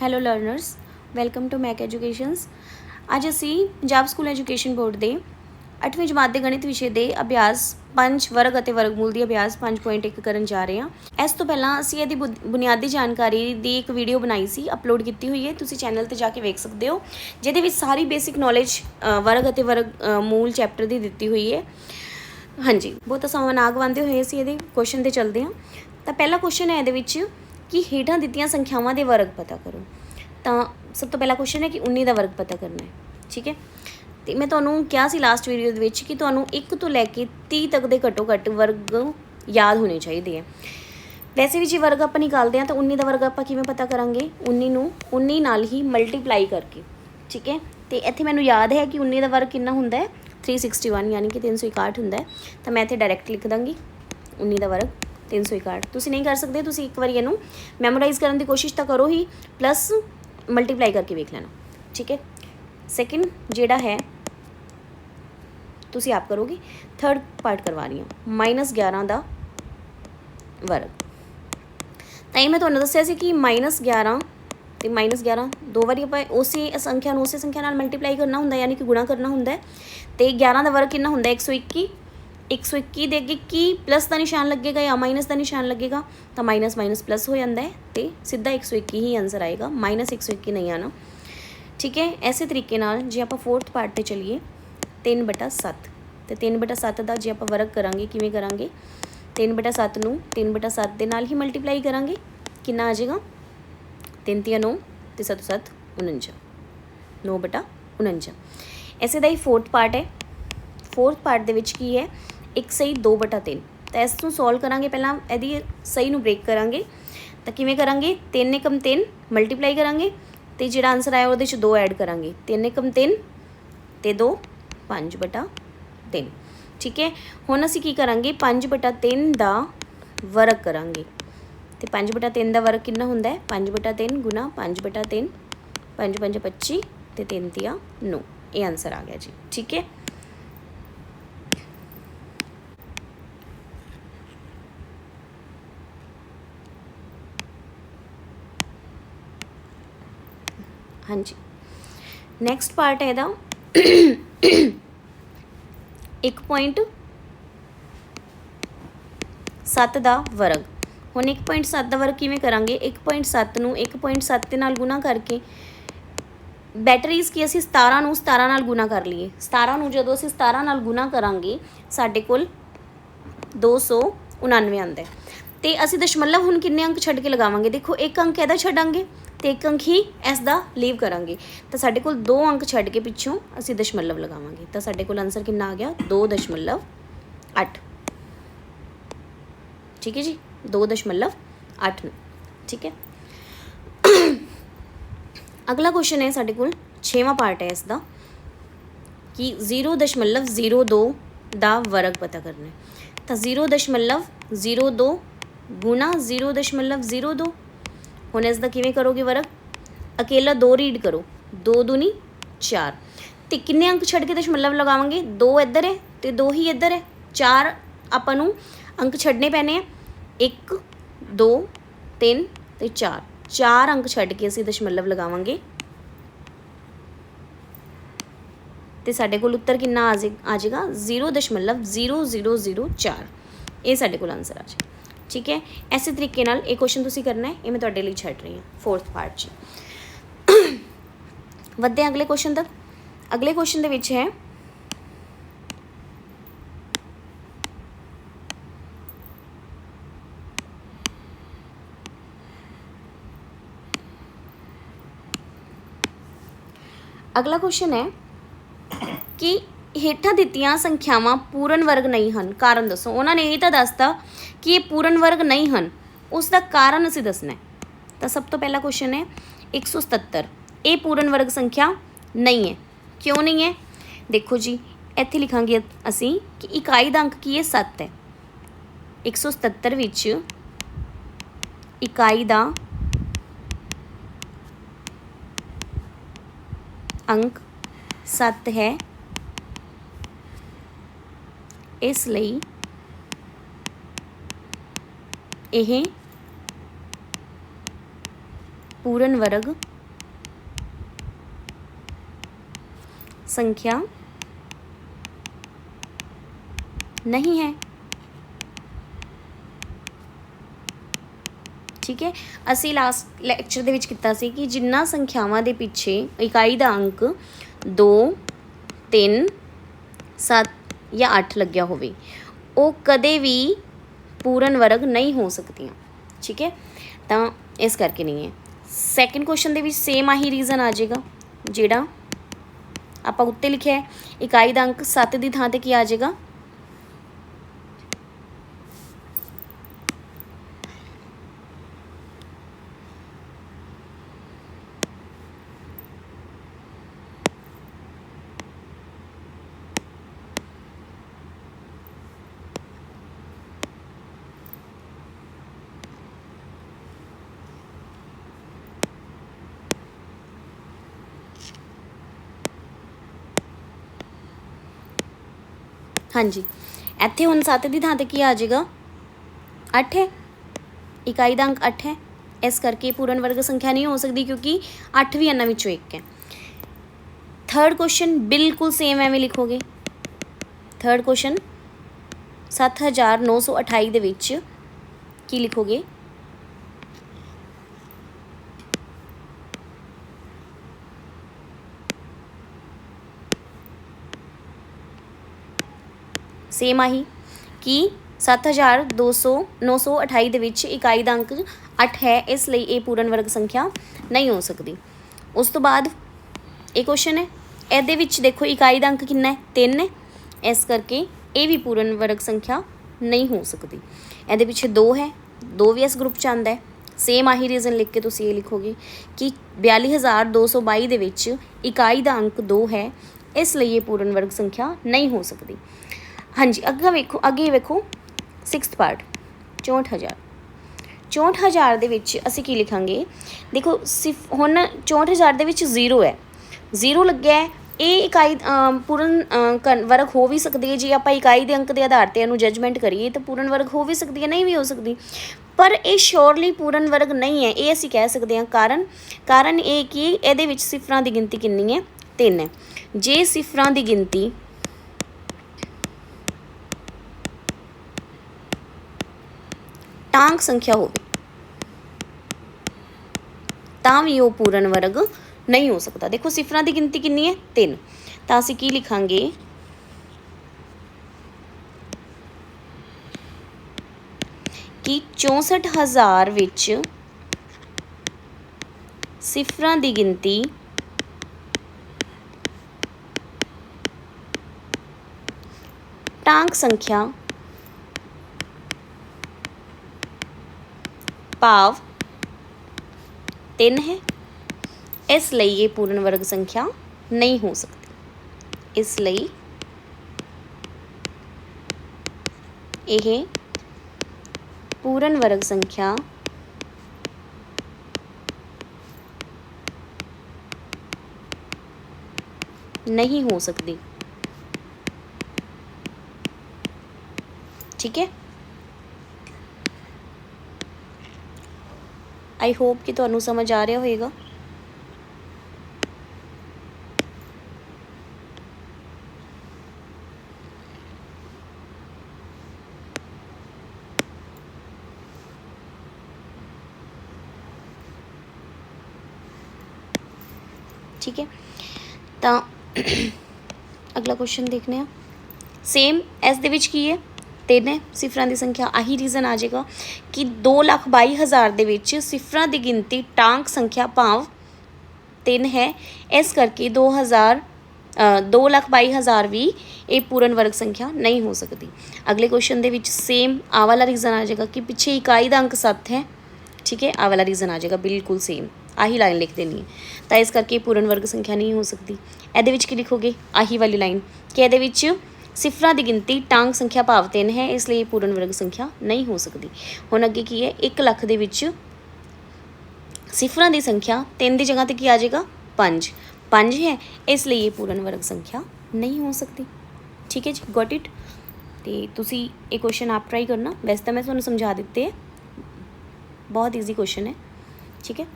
Hello learners, welcome to Mac educations. ਅੱਜ ਅਸੀਂ Punjab school education board ਦੇ 8ਵੀਂ ਜਮਾਤ ਦੇ ਗਣਿਤ ਵਿਸ਼ੇ ਦੇ ਅਭਿਆਸ 5 ਵਰਗ ਅਤੇ ਵਰਗਮੂਲ ਦੀ ਅਭਿਆਸ 5.1 ਕਰਨ ਜਾ ਰਹੇ ਹਾਂ। ਇਸ ਤੋਂ ਪਹਿਲਾਂ ਅਸੀਂ ਇਹਦੀ ਬੁਨਿਆਦੀ ਜਾਣਕਾਰੀ ਦੀ ਇੱਕ ਵੀਡੀਓ ਬਣਾਈ ਸੀ, ਅਪਲੋਡ ਕੀਤੀ ਹੋਈ ਹੈ, ਤੁਸੀਂ ਚੈਨਲ 'ਤੇ ਜਾ ਕੇ ਵੇਖ ਸਕਦੇ ਹੋ, ਜਿਹਦੇ ਵਿੱਚ ਸਾਰੀ ਬੇਸਿਕ ਨੌਲੇਜ ਵਰਗ ਅਤੇ ਵਰਗਮੂਲ ਚੈਪਟਰ ਦੀ ਦਿੱਤੀ ਹੋਈ ਹੈ। ਹਾਂਜੀ, ਬਹੁਤ ਆਸਾਨ ਨਾ ਗਵਾਉਂਦੇ ਹੋਏ ਅਸੀਂ ਇਹਦੇ ਕੁਐਸਚਨ 'ਤੇ ਚੱਲਦੇ ਹਾਂ। ਤਾਂ ਪਹਿਲਾ ਕੁਐਸਚਨ ਹੈ ਇਹਦੇ ਵਿੱਚ कि हेठां दित्तियां संख्यावां दे वर्ग पता करो। तो सब तो पहला क्वेश्चन है कि 19 का वर्ग पता करना है। ठीक है, तो मैं तुहानूं कहा सी लास्ट वीडियो दे विच कि तुहानूं 1 तो लैके 30 तक के घट्टो घट्ट वर्ग याद होने चाहिए है। वैसे भी जो वर्ग आप निकालते हैं तो 19 का वर्ग आप किवें पता करांगे, 19 नाल ही मल्टीप्लाई करके। ठीक है, तो इत्थे मैनूं याद है कि 19 का वर्ग कितना हुंदा है 361 यानी कि 361 हुंदा है। तो मैं इत्थे डायरैक्ट लिख दांगी 19 का वर्ग 361। तुसीं नहीं कर सकते, तुसीं एक बार इहनूं मैमोराइज़ करने की कोशिश तो करो ही, प्लस मल्टीप्लाई करके वेख लेना। ठीक है, सैकेंड जिहड़ा है तुसीं आप करोगे। थर्ड पार्ट करवा रही हूँ -11 का वर्ग। तां मैं तुहानूं दस्सिया सी कि -11 ते -11 दो बारी आपां उसी संख्या नूं उसी संख्या नाल मल्टीप्लाई करना हुंदा, यानी कि गुणा करना हुंदा है। ते 11 का वर्ग कितना हुंदा 121। 121 दे अगे की प्लस का निशान लगेगा या माइनस का निशान लगेगा, तो माइनस माइनस प्लस हो जाता है, तो सीधा 121 ही आंसर आएगा, -121 नहीं आना। ठीक है, इस तरीके नाल जे आप फोर्थ पार्ट पर चलीए 3/7, तो 3/7 का जे आप वर्ग करांगे किवें करांगे, 3/7 नूं 3/7 दे नाल ही मल्टीप्लाई करांगे, कितना आ जाएगा 3 × 9 ते 7 7 49, 9/49। इसे दा ही फोर्थ पार्ट है। फोर्थ पार्ट दे विच की है 1 सही 2/3। तो इसनूं सॉल्व करांगे, पहलां इहदी सही नूं ब्रेक करांगे। तो किवें करांगे, 3 × 3 मल्टीप्लाई करांगे, तो जिहड़ा आंसर आया उहदे च 2 ऐड करांगे, 3 × 3 ते 2 5/3। ठीक है, हुण असीं की करांगे 5/3 का वर्ग करांगे। तो 5/3 का वर्ग कितना हुंदा है 5/3 गुना 5/3, 5 5 25 ते 3 3 9, ये आंसर आ गया जी। ठीक है, हाँ जी। नैक्सट पार्ट है इहदा 1.7 का वर्ग। हुण 1.7 का वर्ग किवें करांगे, 1.7 नूं 1.7 दे नाल गुणा करके, बैटर इज़ कि असीं 17 नूं 17 नाल गुणा कर लीए। 17 नूं जदों असीं 17 नाल गुणा करांगे साडे कोल 299 आंदा है। तो असीं दशमलव हुण किन्ने अंक छड्ड के लगावांगे, देखो एक अंक इहदा छड्डांगे तो एक अंक ही इसदा लीव करांगे, तो साडे कोल 2 अंक छड्ड के पिछों असीं दशमलव लगावांगे, तो साडे कोल आंसर कितना आ गया 2.8। ठीक है जी, 2.8। ठीक है, अगला क्वेश्चन है साडे कोल 6वां पार्ट है इसका कि 0.02 का वर्ग पता करना है। तो 0.02 गुणा 0.02। हुण इसका किवें करोगे वर्ग, अकेला 2 रीड करो, 2 दूनी 4, तो किन्ने अंक छड्ड के दशमलव लगावांगे, 2 इधर है तो 2 ही इधर है, 4 आपां नूं अंक छड्डने पैने हैं, 1 2 3 ते 4, 4 अंक छड्ड के असीं दशमलव लगावांगे, तो साडे कोल उत्तर कितना आ जाएगा 0.0004। ये साडे कोल आंसर आ जाएगा। ठीक है, इस तरीके नाल एक क्वेश्चन तुसीं करना है, ये मैं तुहाडे लई छड्ड रही हूँ फोर्थ पार्ट च। वधदे अगले क्वेश्चन तक। अगले क्वेश्चन दे विच है अगला क्वेश्चन है कि हेठां दित्तियां संख्यावां पूर्ण वर्ग नहीं हैं, कारण दसो। उन्होंने ये तो दसता कि ये पूर्ण वर्ग नहीं हैं, उसका कारण असीं दसना है। तो सब तो पहला क्वेश्चन है 177, ये पूर्ण वर्ग संख्या नहीं है। क्यों नहीं है, देखो जी इत्थे लिखांगे असीं कि इकाई दा अंक की है 7 है। 177 विच इकाई दा अंक 7 है, इसलिए यह पूर्ण वर्ग संख्या नहीं है। ठीक है, ਅਸੀਂ ਲਾਸਟ ਲੈਕਚਰ ਦੇ ਵਿੱਚ ਕੀਤਾ ਸੀ ਕਿ ਜਿੰਨਾ ਸੰਖਿਆਵਾਂ ਦੇ ਪਿੱਛੇ ਇਕਾਈ ਦਾ ਅੰਕ 2 3 7 ਜਾਂ 8 ਲੱਗਿਆ ਹੋਵੇ ਉਹ ਕਦੇ ਵੀ ਪੂਰਨ ਵਰਗ ਨਹੀਂ ਹੋ ਸਕਦੀਆਂ। ਠੀਕ ਹੈ, ਤਾਂ ਇਸ ਕਰਕੇ ਨਹੀਂ ਹੈ। ਸੈਕਿੰਡ ਕੁਐਸਚਨ ਦੇ ਵਿੱਚ ਸੇਮ ਆਹੀ ਰੀਜ਼ਨ ਆ ਜਾਏਗਾ ਜਿਹੜਾ ਆਪਾਂ ਉੱਤੇ ਲਿਖਿਆ ਹੈ। ਇਕਾਈ ਦਾ ਅੰਕ 7 ਦੀ ਥਾਂ 'ਤੇ ਕੀ ਆ ਜਾਏਗਾ? हाँ जी, ਇੱਥੇ ਹੁਣ 7 ਦੀ ਥਾਂ 'ਤੇ ਕੀ ਆ ਜਾਏਗਾ? 8 ਹੈ। ਇਕਾਈ ਦਾ ਅੰਕ 8 ਹੈ, ਇਸ ਕਰਕੇ ਪੂਰਨ ਵਰਗ ਸੰਖਿਆ ਨਹੀਂ ਹੋ ਸਕਦੀ ਕਿਉਂਕਿ 8 ਵੀ ਇਹਨਾਂ ਵਿੱਚੋਂ ਇੱਕ ਹੈ। ਥਰਡ ਕੁਐਸਚਨ ਬਿਲਕੁਲ ਸੇਮ ਐਵੇਂ ਲਿਖੋਗੇ। ਥਰਡ ਕੁਐਸਚਨ 7928 ਦੇ ਵਿੱਚ ਕੀ ਲਿਖੋਗੇ? सेम आही कि 7928 ਦੇ ਵਿੱਚ ਇਕਾਈ ਦਾ ਅੰਕ 8 ਹੈ, ਇਸ ਲਈ ਇਹ ਪੂਰਨ ਵਰਗ ਸੰਖਿਆ ਨਹੀਂ ਹੋ ਸਕਦੀ। ਉਸ ਤੋਂ ਬਾਅਦ ਇਹ ਕੁਐਸਚਨ ਹੈ, ਇਹਦੇ ਵਿੱਚ ਦੇਖੋ ਇਕਾਈ ਦਾ ਅੰਕ ਕਿੰਨਾ ਹੈ? 3 ਹੈ, ਇਸ ਕਰਕੇ ਇਹ ਵੀ ਪੂਰਨ ਵਰਗ ਸੰਖਿਆ ਨਹੀਂ ਹੋ ਸਕਦੀ। ਇਹਦੇ ਪਿੱਛੇ 2 ਹੈ, 2 ਵੀ ਇਸ ਗਰੁੱਪ 'ਚ ਆਉਂਦਾ ਹੈ। ਸੇਮ ਆਹੀ ਰੀਜ਼ਨ ਲਿਖ ਕੇ ਤੁਸੀਂ ਇਹ ਲਿਖੋਗੇ ਕਿ 42222 ਦੇ ਵਿੱਚ ਇਕਾਈ ਦਾ ਅੰਕ 2 ਹੈ, ਇਸ ਲਈ ਇਹ ਪੂਰਨ ਵਰਗ ਸੰਖਿਆ ਨਹੀਂ ਹੋ ਸਕਦੀ। हाँ जी, ਅੱਗੇ ਵੇਖੋ 6th ਪਾਰਟ 64000। 64000 ਦੇ ਵਿੱਚ ਅਸੀਂ ਕੀ ਲਿਖਾਂਗੇ? ਦੇਖੋ ਹੁਣ 64000 ਦੇ ਵਿੱਚ 0 ਹੈ, 0 ਲੱਗਿਆ ਹੈ। ਇਹ ਇਕਾਈ ਪੂਰਨ ਵਰਗ ਹੋ ਵੀ ਸਕਦੀ ਹੈ ਜੇ ਆਪਾਂ ਇਕਾਈ ਦੇ ਅੰਕ ਦੇ ਆਧਾਰ 'ਤੇ ਇਹਨੂੰ ਜਜਮੈਂਟ ਕਰੀਏ ਤਾਂ ਪੂਰਨ ਵਰਗ ਹੋ ਵੀ ਸਕਦੀ ਹੈ, ਨਹੀਂ ਵੀ ਹੋ ਸਕਦੀ। ਪਰ ਇਹ ਸ਼ੋਰਲੀ ਪੂਰਨ ਵਰਗ ਨਹੀਂ ਹੈ, ਇਹ ਅਸੀਂ ਕਹਿ ਸਕਦੇ ਹਾਂ। ਕਾਰਨ ਇਹ ਕਿ ਇਹਦੇ ਵਿੱਚ ਸਿਫਰਾਂ ਦੀ ਗਿਣਤੀ ਕਿੰਨੀ ਹੈ? 3 ਹੈ। ਜੇ ਸਿਫਰਾਂ ਦੀ ਗਿਣਤੀ टांक संख्या हो भी वो पूर्ण वर्ग नहीं हो सकता। देखो सिफरां की गिनती कितनी है? 3, तो असीं की लिखांगे कि 64,000 विच सिफरां की गिनती टांक संख्या भाव 3 है, इसलिए ये पूर्ण वर्ग संख्या नहीं हो सकती। इसलिए यह पूर्ण वर्ग संख्या नहीं हो सकती। ठीक है, आई होप कि तुहानू समझ आ रहा होएगा। ठीक है, तो अगला क्वेश्चन देखने आ। सेम इस दे विच की है? 3 है, सिफरां की संख्या। आही रीजन आ जाएगा कि 2,22,000 दे विच सिफरां की गिनती टांक संख्या भाव 3 है, इस करके 2,22,000 भी ये पूर्ण वर्ग संख्या नहीं हो सकती। अगले क्वेश्चन दे विच सेम आ वाला रीजन आ जाएगा कि पिछे इकाई का अंक 7 है। ठीक है, आ वाला रीजन आ जाएगा बिल्कुल सेम, आही लाइन लिख देनी है, तो इस करके पूर्ण वर्ग संख्या नहीं हो सकती। ये की लिखोगे? आही वाली लाइन कि ये सिफरां की गिनती टांक संख्या भाव 3 है, इसलिए पूर्ण वर्ग संख्या नहीं हो सकती। हुण अगे की है? 1 लख दे विच सिफरां की संख्या 3 की जगह पर की आ जाएगा? 5 है, इसलिए ये पूर्ण वर्ग संख्या नहीं हो सकती। ठीक है जी, गॉट इट। तो तुसी ये क्वेश्चन आप ट्राई करना, वैसे तो मैं तुहानूं समझा दिते है, बहुत ईजी क्वेश्चन है। ठीक है,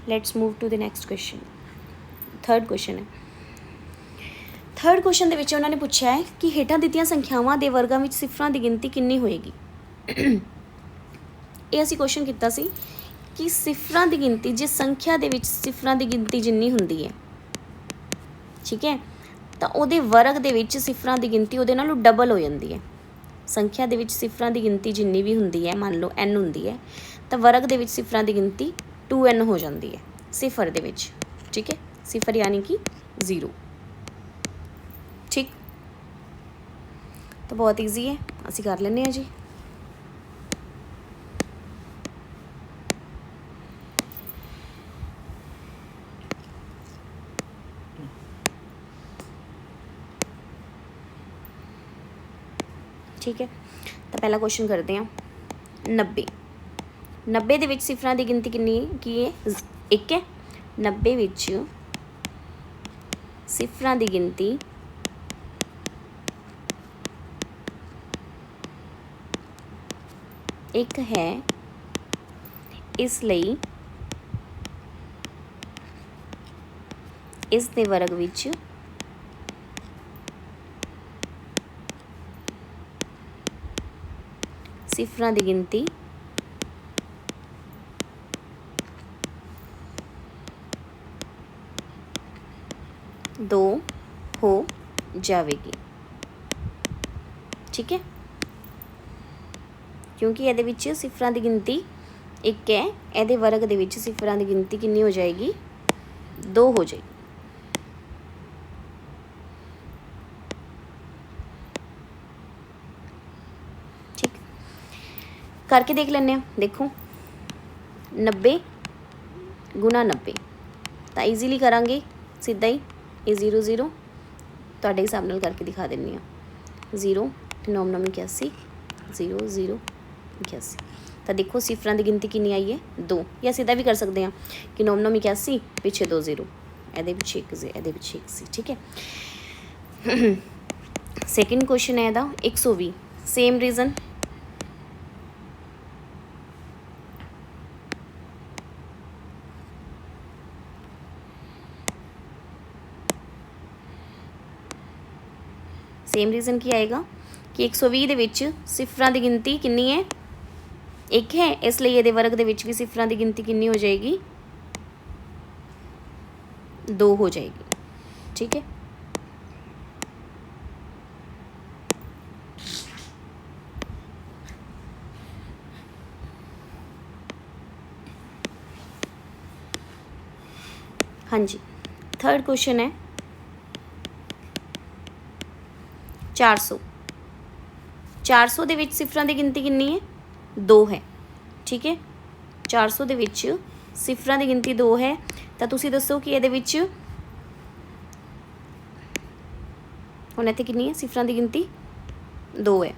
let's move to the next question. Third question है थर्ड क्वेश्चन ਦੇ ਵਿੱਚ ਉਹਨਾਂ ਨੇ ਪੁੱਛਿਆ ਹੈ ਕਿ ਹੇਠਾਂ ਦਿੱਤੀਆਂ ਸੰਖਿਆਵਾਂ ਦੇ ਵਰਗਾਂ ਵਿੱਚ ਸਿਫਰਾਂ ਦੀ ਗਿਣਤੀ ਕਿੰਨੀ ਹੋਏਗੀ। ਇਹ ਅਸੀਂ ਕੁਐਸਚਨ ਕੀਤਾ ਸੀ ਕਿ ਸਿਫਰਾਂ ਦੀ ਗਿਣਤੀ ਜੇ ਸੰਖਿਆ ਦੇ ਵਿੱਚ ਸਿਫਰਾਂ ਦੀ ਗਿਣਤੀ ਜਿੰਨੀ ਹੁੰਦੀ ਹੈ, ਠੀਕ ਹੈ, ਤਾਂ ਉਹਦੇ ਵਰਗ ਦੇ ਵਿੱਚ ਸਿਫਰਾਂ ਦੀ ਗਿਣਤੀ ਉਹਦੇ ਨਾਲੋਂ ਡਬਲ ਹੋ ਜਾਂਦੀ ਹੈ। ਸੰਖਿਆ ਦੇ ਵਿੱਚ ਸਿਫਰਾਂ ਦੀ ਗਿਣਤੀ ਜਿੰਨੀ ਵੀ ਹੁੰਦੀ ਹੈ, ਮੰਨ ਲਓ n ਹੁੰਦੀ ਹੈ, ਤਾਂ ਵਰਗ ਦੇ ਵਿੱਚ ਸਿਫਰਾਂ ਦੀ ਗਿਣਤੀ 2n ਹੋ ਜਾਂਦੀ ਹੈ ਸਿਫਰ ਦੇ ਵਿੱਚ, ਠੀਕ ਹੈ, ਸਿਫਰ यानी कि 0। ठीक, तो बहुत ईजी है, असी कर लें जी। ठीक है, तो पहला क्वेश्चन करते हैं 90। 90 ਦੇ ਵਿੱਚ ਸਿਫਰਾਂ ਦੀ ਗਿਣਤੀ ਕਿੰਨੀ ਕੀ ਹੈ? 1 ਹੈ। 90 ਵਿੱਚ ਸਿਫਰਾਂ ਦੀ ਗਿਣਤੀ 1 है, इसलिए इस दे वर्ग विच सिफरां दी गिनती 2 हो जाएगी। ठीक है, क्योंकि ये सिफरां की गिनती 1 है, ये वर्ग के सिफरां की गिनती कितनी हो जाएगी? 2 हो जाएगी। ठीक, करके देख लें। देखो 90 गुना 90 तो ईजीली करांगे, सीधा ही ये 0 0 तुहाडे हिसाब नाल करके दिखा दिन्नी हाँ। 0 9 9 81 0 0 81। तो देखो सिफरां की गिनती कितनी आई है? 2। या सीधा भी कर सकते हैं कि 9 9 81 पिछे 2 0, ये पिछे 1 से, ये पिछे 1 से। ठीक है, सैकेंड क्वेश्चन है इहदा 120। सेम रीजन, सेम रीजन की आएगा कि 120 दे विच सिफरां की गिनती कितनी है? 1 है, इसलिए ये वर्ग दे विच भी सिफरां की गिनती कितनी हो जाएगी? 2 हो जाएगी। ठीक है, हाँ जी। थर्ड क्वेश्चन है 400। 400 दे विच सिफरां की गिनती कितनी है? 2 है। ठीक है, 400 दे विच सिफरां की गिनती 2 है, तो तुसी दसो कि ये हुण इत्थे कितनी है? सिफरां की गिनती 2 है।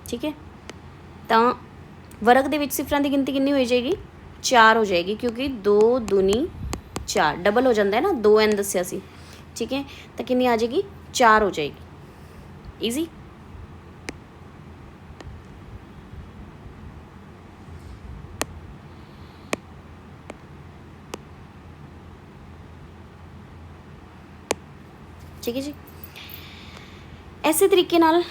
ठीक है, तो वर्ग दे विच सिफरां की गिनती कितनी हो जाएगी? 4 हो जाएगी, क्योंकि 2 दूनी 4 डबल हो जाता है ना, 2n दसिया सी। ठीक है, तो कितनी आ जाएगी? 4 हो जाएगी। ईजी। ठीक है जी, ऐसे तरीके नाल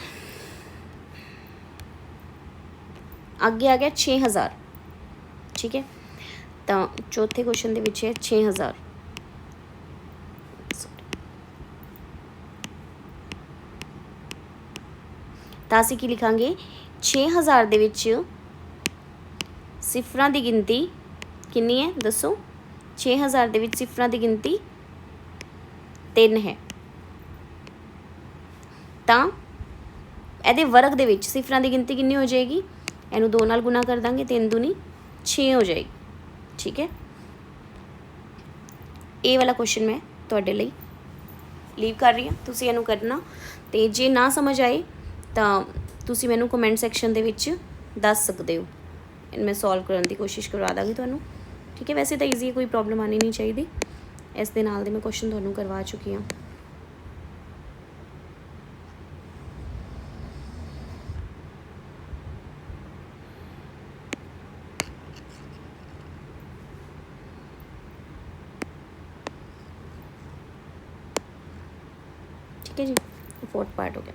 आगे आ गया 6000। ठीक है, तो चौथे क्वेश्चन दे विच है 6000। तो असीं की लिखांगे? 6000 दे विच सिफरां की गिनती कितनी है? दसो। 6000 दे विच सिफरां की गिनती 3 है, तो ये वर्ग दे विच सिफरां की गिनती कितनी हो जाएगी? इनू 2 नाल गुना कर देंगे, 3 दूनी 6 हो जाएगी। ठीक है, ये वाला क्वेश्चन मैं तुहाडे लई लीव कर रही हूँ, तुसीं इनू करना। तो जे ना समझ आए तो तुसीं मैनू कमेंट सैक्शन दे विच दस सकते हो, मैं सॉल्व करने की कोशिश करवा दांगी तुहानू। ठीक है, वैसे तो ईजी है, कोई प्रॉब्लम आनी नहीं चाहिए। इस दे नाल दे मैं क्वेश्चन तुहानू करवा चुकी हाँ। ठीक है जी, 4th पार्ट हो गया।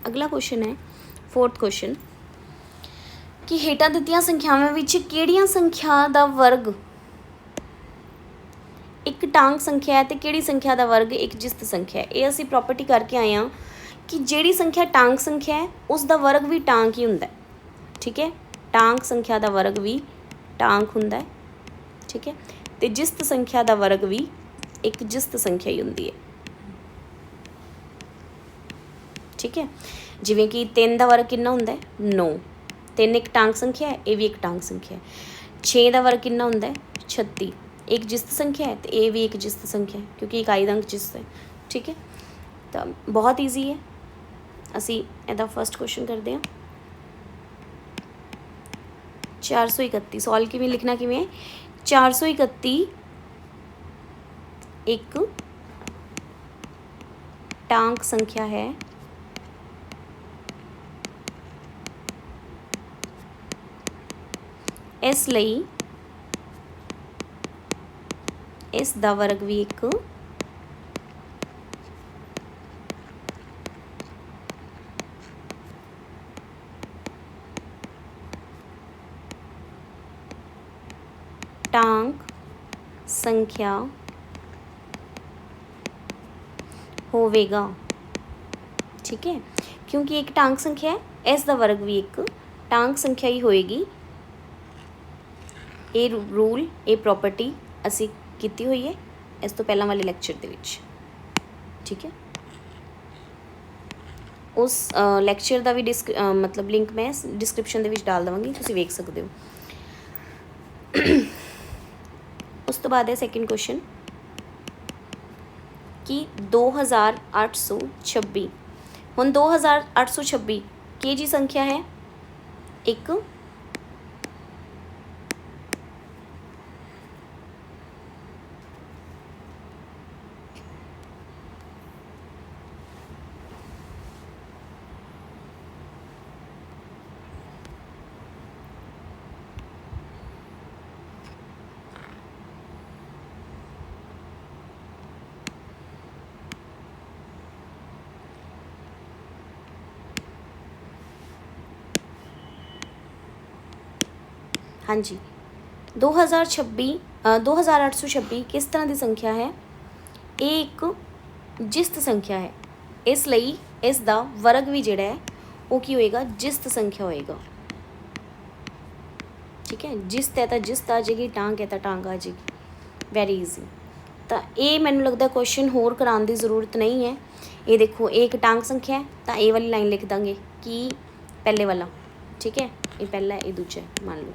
अगला क्वेश्चन है 4th क्वेश्चन कि हेठां दित्तियां संख्यावां विच किहड़ियां संख्या दा वर्ग एक टांग संख्या है तो किहड़ी संख्या दा वर्ग एक जिस्त संख्या है। ये असीं प्रॉपर्टी करके आए हैं कि जिहड़ी संख्या टांग संख्या है उसका वर्ग भी टांग ही हुंदा है। ठीक है, टांग संख्या का वर्ग भी टांग हुंदा है। ठीक है, तो जिस्त संख्या का वर्ग भी एक जिस्त संख्या ही हुंदी है। ठीक है, जिवें कि 3 का वर्ग कितना हुंदा है 9, 3 एक टांग संख्या है, ये भी एक टांग संख्या है। 6 का वर्ग कितना हुंदा है 36, एक जिस्त संख्या है, तो ये भी एक जिस्त संख्या है क्योंकि इकाई अंक जिस्त है। ठीक है, तो बहुत ईजी है। असी इहदा फर्स्ट क्वेश्चन करते हैं 431। सॉल्व किवें लिखना किवें है 431 एक टांक संख्या है इसलिए इस दा वर्ग भी एक टांक संख्या होवेगा। ठीक है, क्योंकि एक टांक संख्या है इस दा वर्ग भी एक टांक संख्या ही होएगी। ये रूल ये प्रॉपर्टी असी कीती हुई है इस तो पहला वाले लैक्चर दे विच। ठीक है, उस लैक्चर का भी मतलब लिंक मैं डिस्क्रिप्शन दे विच डाल देवांगी, तुसीं वेख सकते हो। उस तो बाद है सैकेंड क्वेश्चन कि 2826 हुण 2826 के जी संख्या है एक हाँ जी 2826 किस तरह की संख्या है, ये एक जिस्त संख्या है इसलिए इसका वर्ग भी जिहड़ा है वो की होएगा जिस्त संख्या होएगा। ठीक है, जिस्त है तो जिस्त आ जाएगी, टांग है तो टांग आ जाएगी। Very easy. तो ये मैनूं लगता क्वेश्चन होर कराने की जरूरत नहीं है। ये देखो एक टांग संख्या है तो ये वाली लाइन लिख देंगे कि पहले वाला। ठीक है, ये पहला है ये दूजा है, मान लो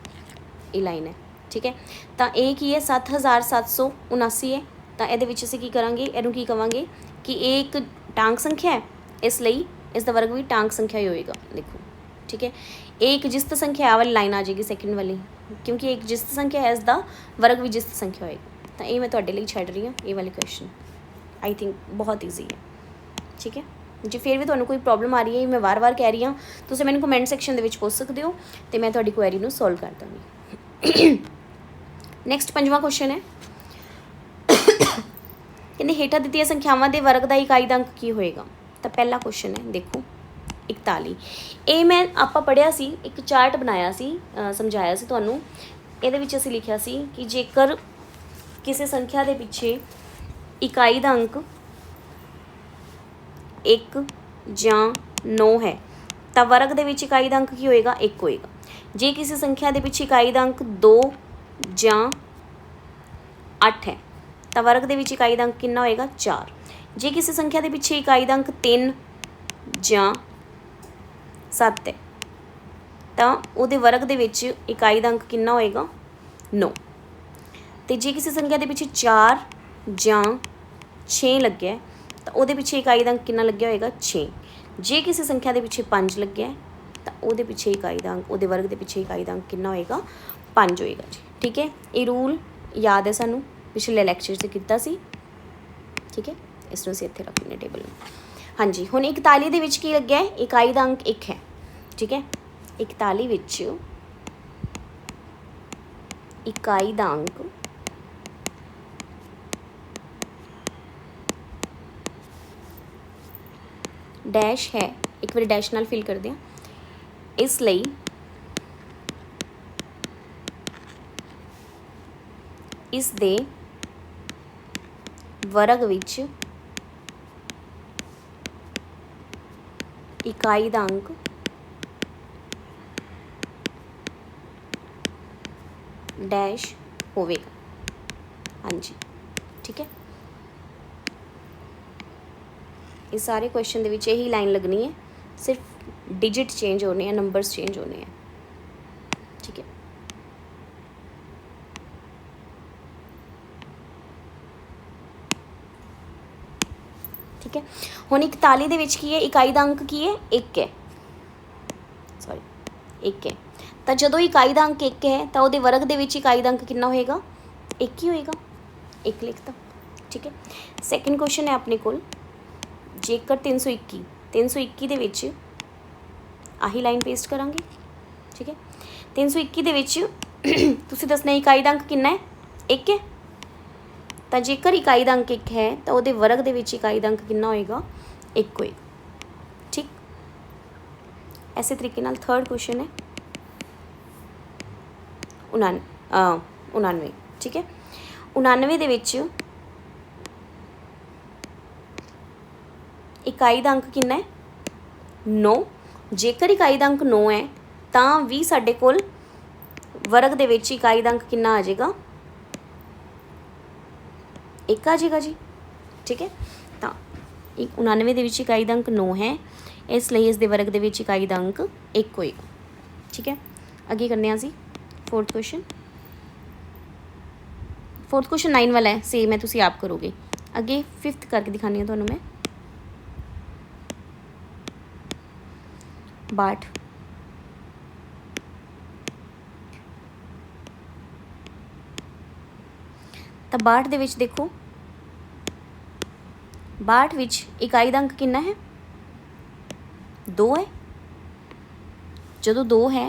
ये लाइन है। ठीक है, तो ये की है 7779 है। तो ये असीं की करांगे, इहनूं की कहांगे कि एक टांग संख्या है इसलिए इसका वर्ग भी टांग संख्या ही होएगा। देखो ठीक है, एक जिस्त संख्या वाली लाइन आ जाएगी सेकंड वाली, क्योंकि एक जिस्त संख्या है इसका वर्ग भी जिस्त संख्या होएगा। तो ये मैं तुहाडे लई छड्ड रही हूँ ये वाले क्वेश्चन, आई थिंक बहुत ईजी है। ठीक है, जे फिर भी तुहानूं कोई प्रॉब्लम आ रही है, मैं वार वार कह रही हाँ, तुसीं मैनूं कमेंट सैक्शन दे विच पुछ सकदे हो तो मैं तुहाडी क्वेरी नूं सॉल्व कर दांगी। नैक्सट 5वां क्वेश्चन है कहते हेठां दित्तियां संख्यावां दे वर्ग दा इकाई दा अंक की होएगा। तो पहला क्वेश्चन है देखो 41। ये मैं आपां पढ़िया सी, एक चार्ट बनाया सी, समझाया सी तुहानूं। इहदे विच असीं लिखिया सी कि जेकर किसी संख्या दे पिछे इकाई दा अंक 1 जां 9 है तो वर्ग दे विच इकाई दा अंक की होएगा 1 होएगा। जे किसी संख्या दे पिछे इकाई दा अंक 2 जां 8 है तो वर्ग दे विच इकाई दा अंक कितना होएगा 4। जे किसी संख्या दे पिछे इकाई दा अंक 3 जां 7 है तो उहदे वर्ग दे विच इकाई दा अंक कितना होएगा 9। तो जे किसी संख्या दे पिछे 4 जां 6 लग्या तो उहदे पिछे इकाई दा अंक कितना लग्या होएगा 6। जे किसी संख्या दे पिछे 5 लग्या तो उहदे पिछे इकाई दा अंक उहदे वर्ग दे पिछे इकाई दा अंक कितना होएगा 5 होएगा जी। ठीक है, ये रूल याद है सानू पिछले लैक्चर से किया सी। ठीक है, इसनूं असीं इत्थे रख लेंगे टेबल में। हाँ जी, हुण 41 दे विच की लग्या है इकाई दा अंक 1 है। ठीक है, 41 विच इकाई दा अंक डैश है, एक बार डैश नाल फिल करते हैं, इसलिए इस दे वर्ग विच इकाई दा अंक डैश होवेगा। हाँ जी, ठीक है। इस सारे क्वेश्चन दे विच यही लाइन लगनी है, सिर्फ डिजिट चेंज होने हैं, नंबर्स चेंज होने हैं, ठीक है। ठीक है, हुण 41 दे विच की है, इकाई दा अंक की है, 1 है, सॉरी 1 है। तो जदों इकाई दा अंक 1 है तो उहदे वर्ग दे विच इकाई दा अंक कितना होएगा, 1 ही होएगा, 1 लिखता, ठीक है। सैकेंड क्वेश्चन है अपने कोल, जेकर 321 दे विच आही लाइन पेस्ट करांगे, ठीक है। 321 दे विच तुसीं दसना इकाई दा अंक कितना है, 1 है। तो जेकर इकाई दा अंक 1 है तो उहदे वर्ग दे विच इकाई दा अंक कितना होएगा, 1 होएगा, ठीक। ऐसे तरीके नाल थर्ड क्वेश्चन है 99, ठीक है। 99 दे विच इकाई दा अंक कितना है, 9। जेकर इकाई दा अंक 9 है तो भी साडे कोल वर्ग दे विच इकाई दा अंक कितना आ जाएगा, 1 आ जाएगा जी, ठीक है। तो 99 दे विच इकाई दा अंक 9 है, इसलिए इस दे वर्ग दे विच इकाई दा अंक 1 होएगा, ठीक है। अगे करने असी फोर्थ क्वेश्चन। फोर्थ क्वेश्चन 9 वाला है, सेम है, तुसीं आप करोगे। अगे फिफ्थ करके दिखानी है तुहानूं मैं। 62 तो 62 दे विच देखो, 62 विच इकाई दा अंक कितना है, 2 है। जदों 2 है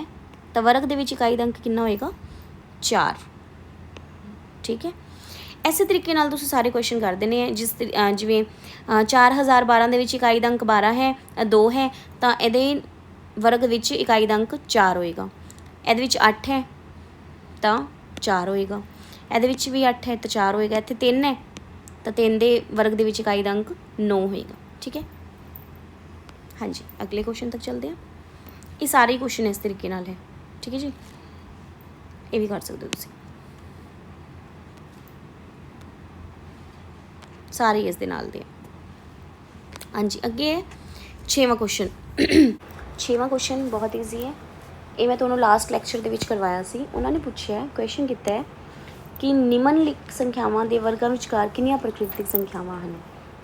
तो वर्ग दे विच इकाई दा अंक कितना होएगा, 4, ठीक है। इस तरीके नाल तुसीं सारे क्वेश्चन कर देने हैं। जिवें 4012 दे विच इकाई दा अंक 12 है, 2 है, तो इहदे वर्ग विच इकाई दा अंक 4 होएगा। इहदे विच 8 है तो 4 होएगा, इहदे विच भी 8 है तो 4 होएगा, इत्थे 3 है तो 3 दे वर्ग दे विच इकाई दा अंक 9 होएगा, ठीक है। हाँ जी, अगले क्वेश्चन तक चलते हैं। ये सारे क्वेश्चन इस तरीके नाल है, ठीक है जी। ये भी कर सकते हो तुसीं, सारे इस दे नाल दे। हाँ जी, अगे है 6वां क्वेश्चन। 6वां क्वेश्चन बहुत ईजी है, ये मैं तुहानूं लास्ट लैक्चर दे विच करवाया सी। उन्होंने पूछा क्वेश्चन किया है कि निम्नलिखित संख्यावां दे वर्गां विचकार कितनियां प्राकृतिक संख्यावां हैं,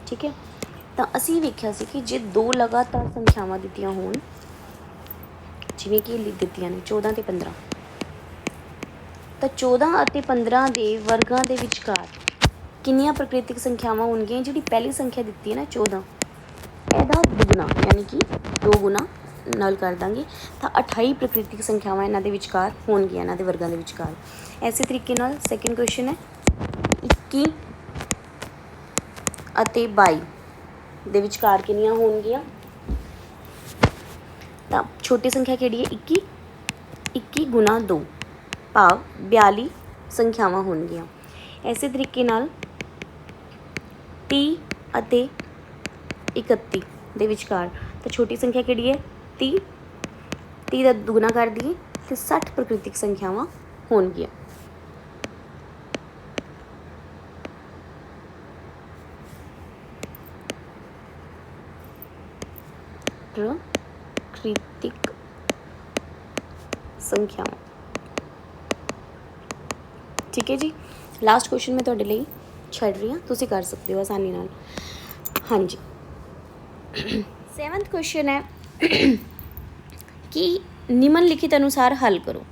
ठीक है। तो असीं वेख्या सी कि जे 2 लगातार संख्यावां दित्तियां होण, जिवें कि दित्तियां ने 14 ते 15, तो 14 और 15 के वर्गों के विचकार कितनियां प्राकृतिक संख्यावां होणगियां। जिहड़ी पहली संख्या दी है ना 14, ਇਹਦਾ दुगना यानी कि 2 गुना नाल कर देंगे तो 28 प्राकृतिक संख्यावां इन्हां दे विचकार होणगियां, इन्हां दे वर्गां दे विचकार। इसे तरीके नाल सैकेंड क्वेश्चन है 21 ਅਤੇ 22 ਦੇ ਵਿਚਕਾਰ ਕਿੰਨੀਆਂ ਹੋਣਗੀਆਂ। ਤਾਂ ਛੋਟੀ ਸੰਖਿਆ ਕਿਹੜੀ ਹੈ 21, 21 ਗੁਣਾ 2 ਭਾਵ 42 ਸੰਖਿਆਵਾਂ ਹੋਣਗੀਆਂ। ਇਸੇ ਤਰੀਕੇ ਨਾਲ 30 ਅਤੇ 31 ਦੇ ਵਿਚਕਾਰ ਤਾਂ ਛੋਟੀ ਸੰਖਿਆ ਕਿਹੜੀ ਹੈ 30, 30 ਦਾ ਦੁਗਣਾ ਕਰ ਦਈਏ ਤੇ 60 ਪ੍ਰਕ੍ਰਿਤਿਕ ਸੰਖਿਆਵਾਂ ਹੋਣਗੀਆਂ। प्राकृतिक संख्यावां, ठीक है जी। लास्ट क्वेश्चन मैं तुहाडे लई छड्ड रही हाँ, तुसीं कर सकते हो आसानी नाल। हाँ जी, 7वां क्वेश्चन है कि निम्नलिखित अनुसार हल करो।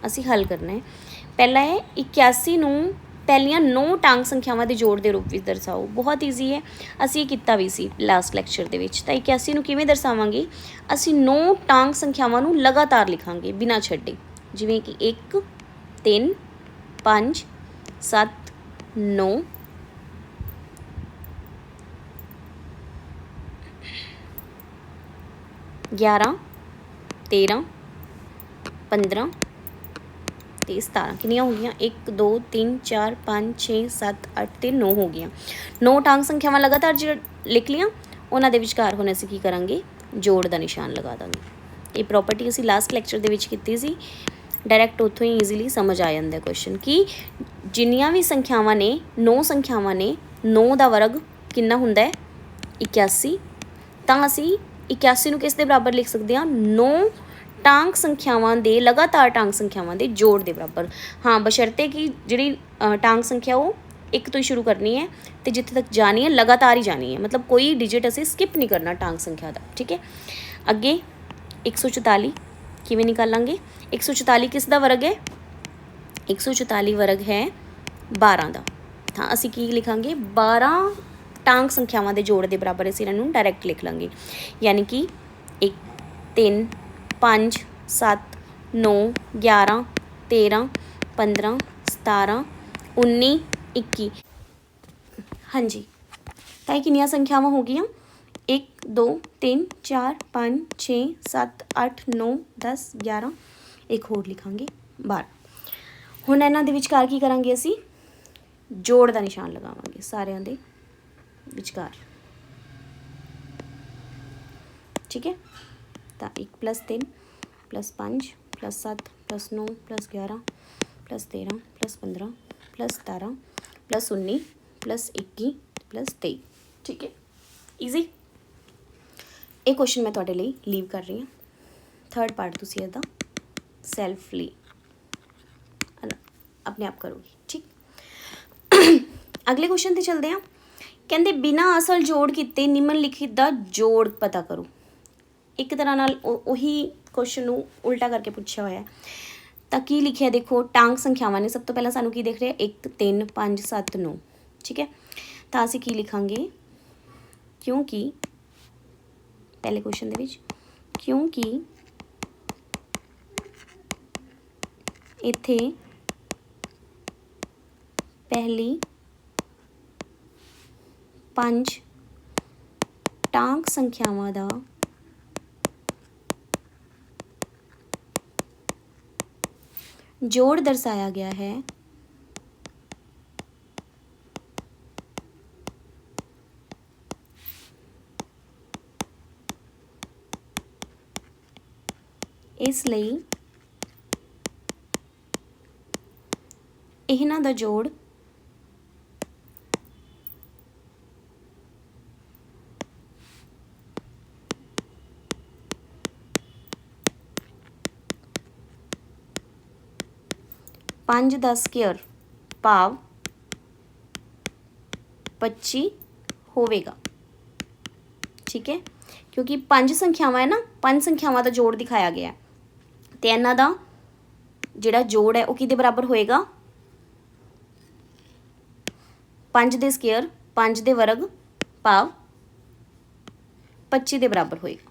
असी हल करना है। पहला है 81 नूं पहलियां 9 टांग संख्यावां दे जोड़ के रूप में दर्शाओ। बहुत ईजी है, असी किया भी सी लास्ट लैक्चर दे विच। तां 81 नूं किवें दर्शावांगे, असी 9 टांग संख्यावां नूं लगातार लिखांगे बिना छड्डे, जिवें कि 1 3 5 7 9 10 11 13 15 ਤੇ 17 ਕਿੰਨੀਆਂ ਹੋ ਗਈਆਂ 1 2 3 4 5 6 7 8 ਤੇ 9 ਹੋ ਗਈਆਂ। 9 ਟਾਂਗ ਸੰਖਿਆਵਾਂ ਲਗਾਤਾਰ ਜਿਹੜਾ ਲਿਖ ਲੀਆਂ, ਉਹਨਾਂ ਦੇ ਵਿਚਕਾਰ ਹੁਣ ਅਸੀਂ ਕੀ ਕਰਾਂਗੇ, ਜੋੜ ਦਾ ਨਿਸ਼ਾਨ ਲਗਾ ਦਾਂਗੇ। ਇਹ ਪ੍ਰੋਪਰਟੀ ਅਸੀਂ ਲਾਸਟ ਲੈਕਚਰ ਦੇ ਵਿੱਚ ਕੀਤੀ ਸੀ, ਡਾਇਰੈਕਟ ਉੱਥੋਂ ਹੀ ਈਜ਼ੀਲੀ ਸਮਝ ਆ ਜਾਂਦਾ ਕੁਐਸਚਨ ਕਿ ਜਿੰਨੀਆਂ ਵੀ ਸੰਖਿਆਵਾਂ ਨੇ 9 ਸੰਖਿਆਵਾਂ ਨੇ 9 ਦਾ ਵਰਗ ਕਿੰਨਾ ਹੁੰਦਾ ਹੈ 81, ਤਾਂ ਅਸੀਂ 81 ਨੂੰ ਕਿਸ ਦੇ ਬਰਾਬਰ ਲਿਖ ਸਕਦੇ ਹਾਂ 9 ਟਾਂਗ ਸੰਖਿਆਵਾਂ ਦੇ ਲਗਾਤਾਰ ਟਾਂਗ ਸੰਖਿਆਵਾਂ ਦੇ ਜੋੜ ਦੇ ਬਰਾਬਰ। ਹਾਂ ਬਸ਼ਰਤੇ ਕਿ ਜਿਹੜੀ ਟਾਂਗ ਸੰਖਿਆ ਉਹ 1 ਤੋਂ ਹੀ ਸ਼ੁਰੂ ਕਰਨੀ ਹੈ ਤੇ ਜਿੱਥੇ ਤੱਕ ਜਾਣੀ ਹੈ ਲਗਾਤਾਰ ਹੀ ਜਾਣੀ ਹੈ, ਮਤਲਬ ਕੋਈ ਡਿਜਿਟ ਅਸੀਂ ਸਕਿਪ ਨਹੀਂ ਕਰਨਾ ਟਾਂਗ ਸੰਖਿਆ ਦਾ। ਠੀਕ ਹੈ, ਅੱਗੇ 144 ਕਿਵੇਂ ਨਿਕਾਲਾਂਗੇ? 144 ਕਿਸ ਦਾ ਵਰਗ ਹੈ? 144 ਵਰਗ ਹੈ 12 ਦਾ। ਤਾਂ ਅਸੀਂ ਕੀ ਲਿਖਾਂਗੇ 12 ਟਾਂਗ ਸੰਖਿਆਵਾਂ ਦੇ ਜੋੜ ਦੇ ਬਰਾਬਰ ਅਸੀਂ ਇਹਨਾਂ ਨੂੰ ਡਾਇਰੈਕਟ ਲਿਖ ਲਾਂਗੇ, ਯਾਨੀ ਕਿ 1 3 5 7 9 11 13 15 17 19 21। ਹਾਂਜੀ, ਤਾਂ ਇਹ ਕਿੰਨੀਆਂ ਸੰਖਿਆਵਾਂ ਹੋ ਗਈਆਂ 1 2 3 4 5 6 7 8 9 10 11, ਇੱਕ ਹੋਰ ਲਿਖਾਂਗੇ 12। ਹੁਣ ਇਹਨਾਂ ਦੇ ਵਿਚਕਾਰ ਕੀ ਕਰਾਂਗੇ ਅਸੀਂ ਜੋੜ ਦਾ ਨਿਸ਼ਾਨ ਲਗਾਵਾਂਗੇ ਸਾਰਿਆਂ ਦੇ ਵਿਚਕਾਰ। ਠੀਕ ਹੈ, ਤਾਂ 1 + 3 + 5 + 7 + 9 + 11 + 13 + 15 + 17 + 19 + 21 + 23। ਠੀਕ ਹੈ, ਈਜ਼ੀ। ਇਹ ਕੁਐਸਚਨ ਮੈਂ ਤੁਹਾਡੇ ਲਈ ਲੀਵ ਕਰ ਰਹੀ ਹਾਂ, ਥਰਡ ਪਾਰਟ ਤੁਸੀਂ ਇਹਦਾ ਸੈਲਫਲੀ ਆਪਣੇ ਆਪ ਕਰੋਗੇ। ਠੀਕ, ਅਗਲੇ ਕੁਐਸਚਨ ਤੇ ਚਲਦੇ ਹਾਂ। ਕਹਿੰਦੇ ਬਿਨਾਂ ਅਸਲ ਜੋੜ ਕੀਤੇ ਨਿਮਨਲਿਖਿਤ ਦਾ ਜੋੜ ਪਤਾ ਕਰੋ। ਇੱਕ ਤਰ੍ਹਾਂ ਨਾਲ ਉਹੀ ਕੁਐਸਚਨ ਨੂੰ ਉਲਟਾ ਕਰਕੇ ਪੁੱਛਿਆ ਹੋਇਆ। ਤਾਂ ਕੀ ਲਿਖਿਆ ਦੇਖੋ, ਟਾਂਗ ਸੰਖਿਆਵਾਂ ਨੇ। ਸਭ ਤੋਂ ਪਹਿਲਾਂ ਸਾਨੂੰ ਕੀ ਦੇਖ ਰਿਹਾ 1 3 5 7 9। ਠੀਕ ਹੈ, ਤਾਂ ਅਸੀਂ ਕੀ ਲਿਖਾਂਗੇ, ਕਿਉਂਕਿ ਪਹਿਲੇ ਕੁਐਸਚਨ ਦੇ ਵਿੱਚ ਕਿਉਂਕਿ ਇੱਥੇ ਪਹਿਲੀ 5 ਟਾਂਗ ਸੰਖਿਆਵਾਂ ਦਾ ਜੋੜ ਦਰਸਾਇਆ ਗਿਆ ਹੈ, ਇਸ ਲਈ ਇਹਨਾਂ ਦਾ ਜੋੜ ਪੰਜ ਦਾ ਸਕੁਏਅਰ ਭਾਵ 25 ਹੋਵੇਗਾ। ਠੀਕ ਹੈ, ਕਿਉਂਕਿ 5 ਸੰਖਿਆਵਾਂ ਹੈ ਨਾ, 5 ਸੰਖਿਆਵਾਂ ਦਾ ਜੋੜ ਦਿਖਾਇਆ ਗਿਆ ਤੇ ਇਹਨਾਂ ਦਾ ਜਿਹੜਾ ਜੋੜ ਹੈ ਉਹ ਕਿਹਦੇ ਬਰਾਬਰ ਹੋਏਗਾ 5 ਦੇ ਸਕੁਏਅਰ 5 ਦੇ ਵਰਗ ਭਾਵ 25 ਦੇ ਬਰਾਬਰ ਹੋਏਗਾ।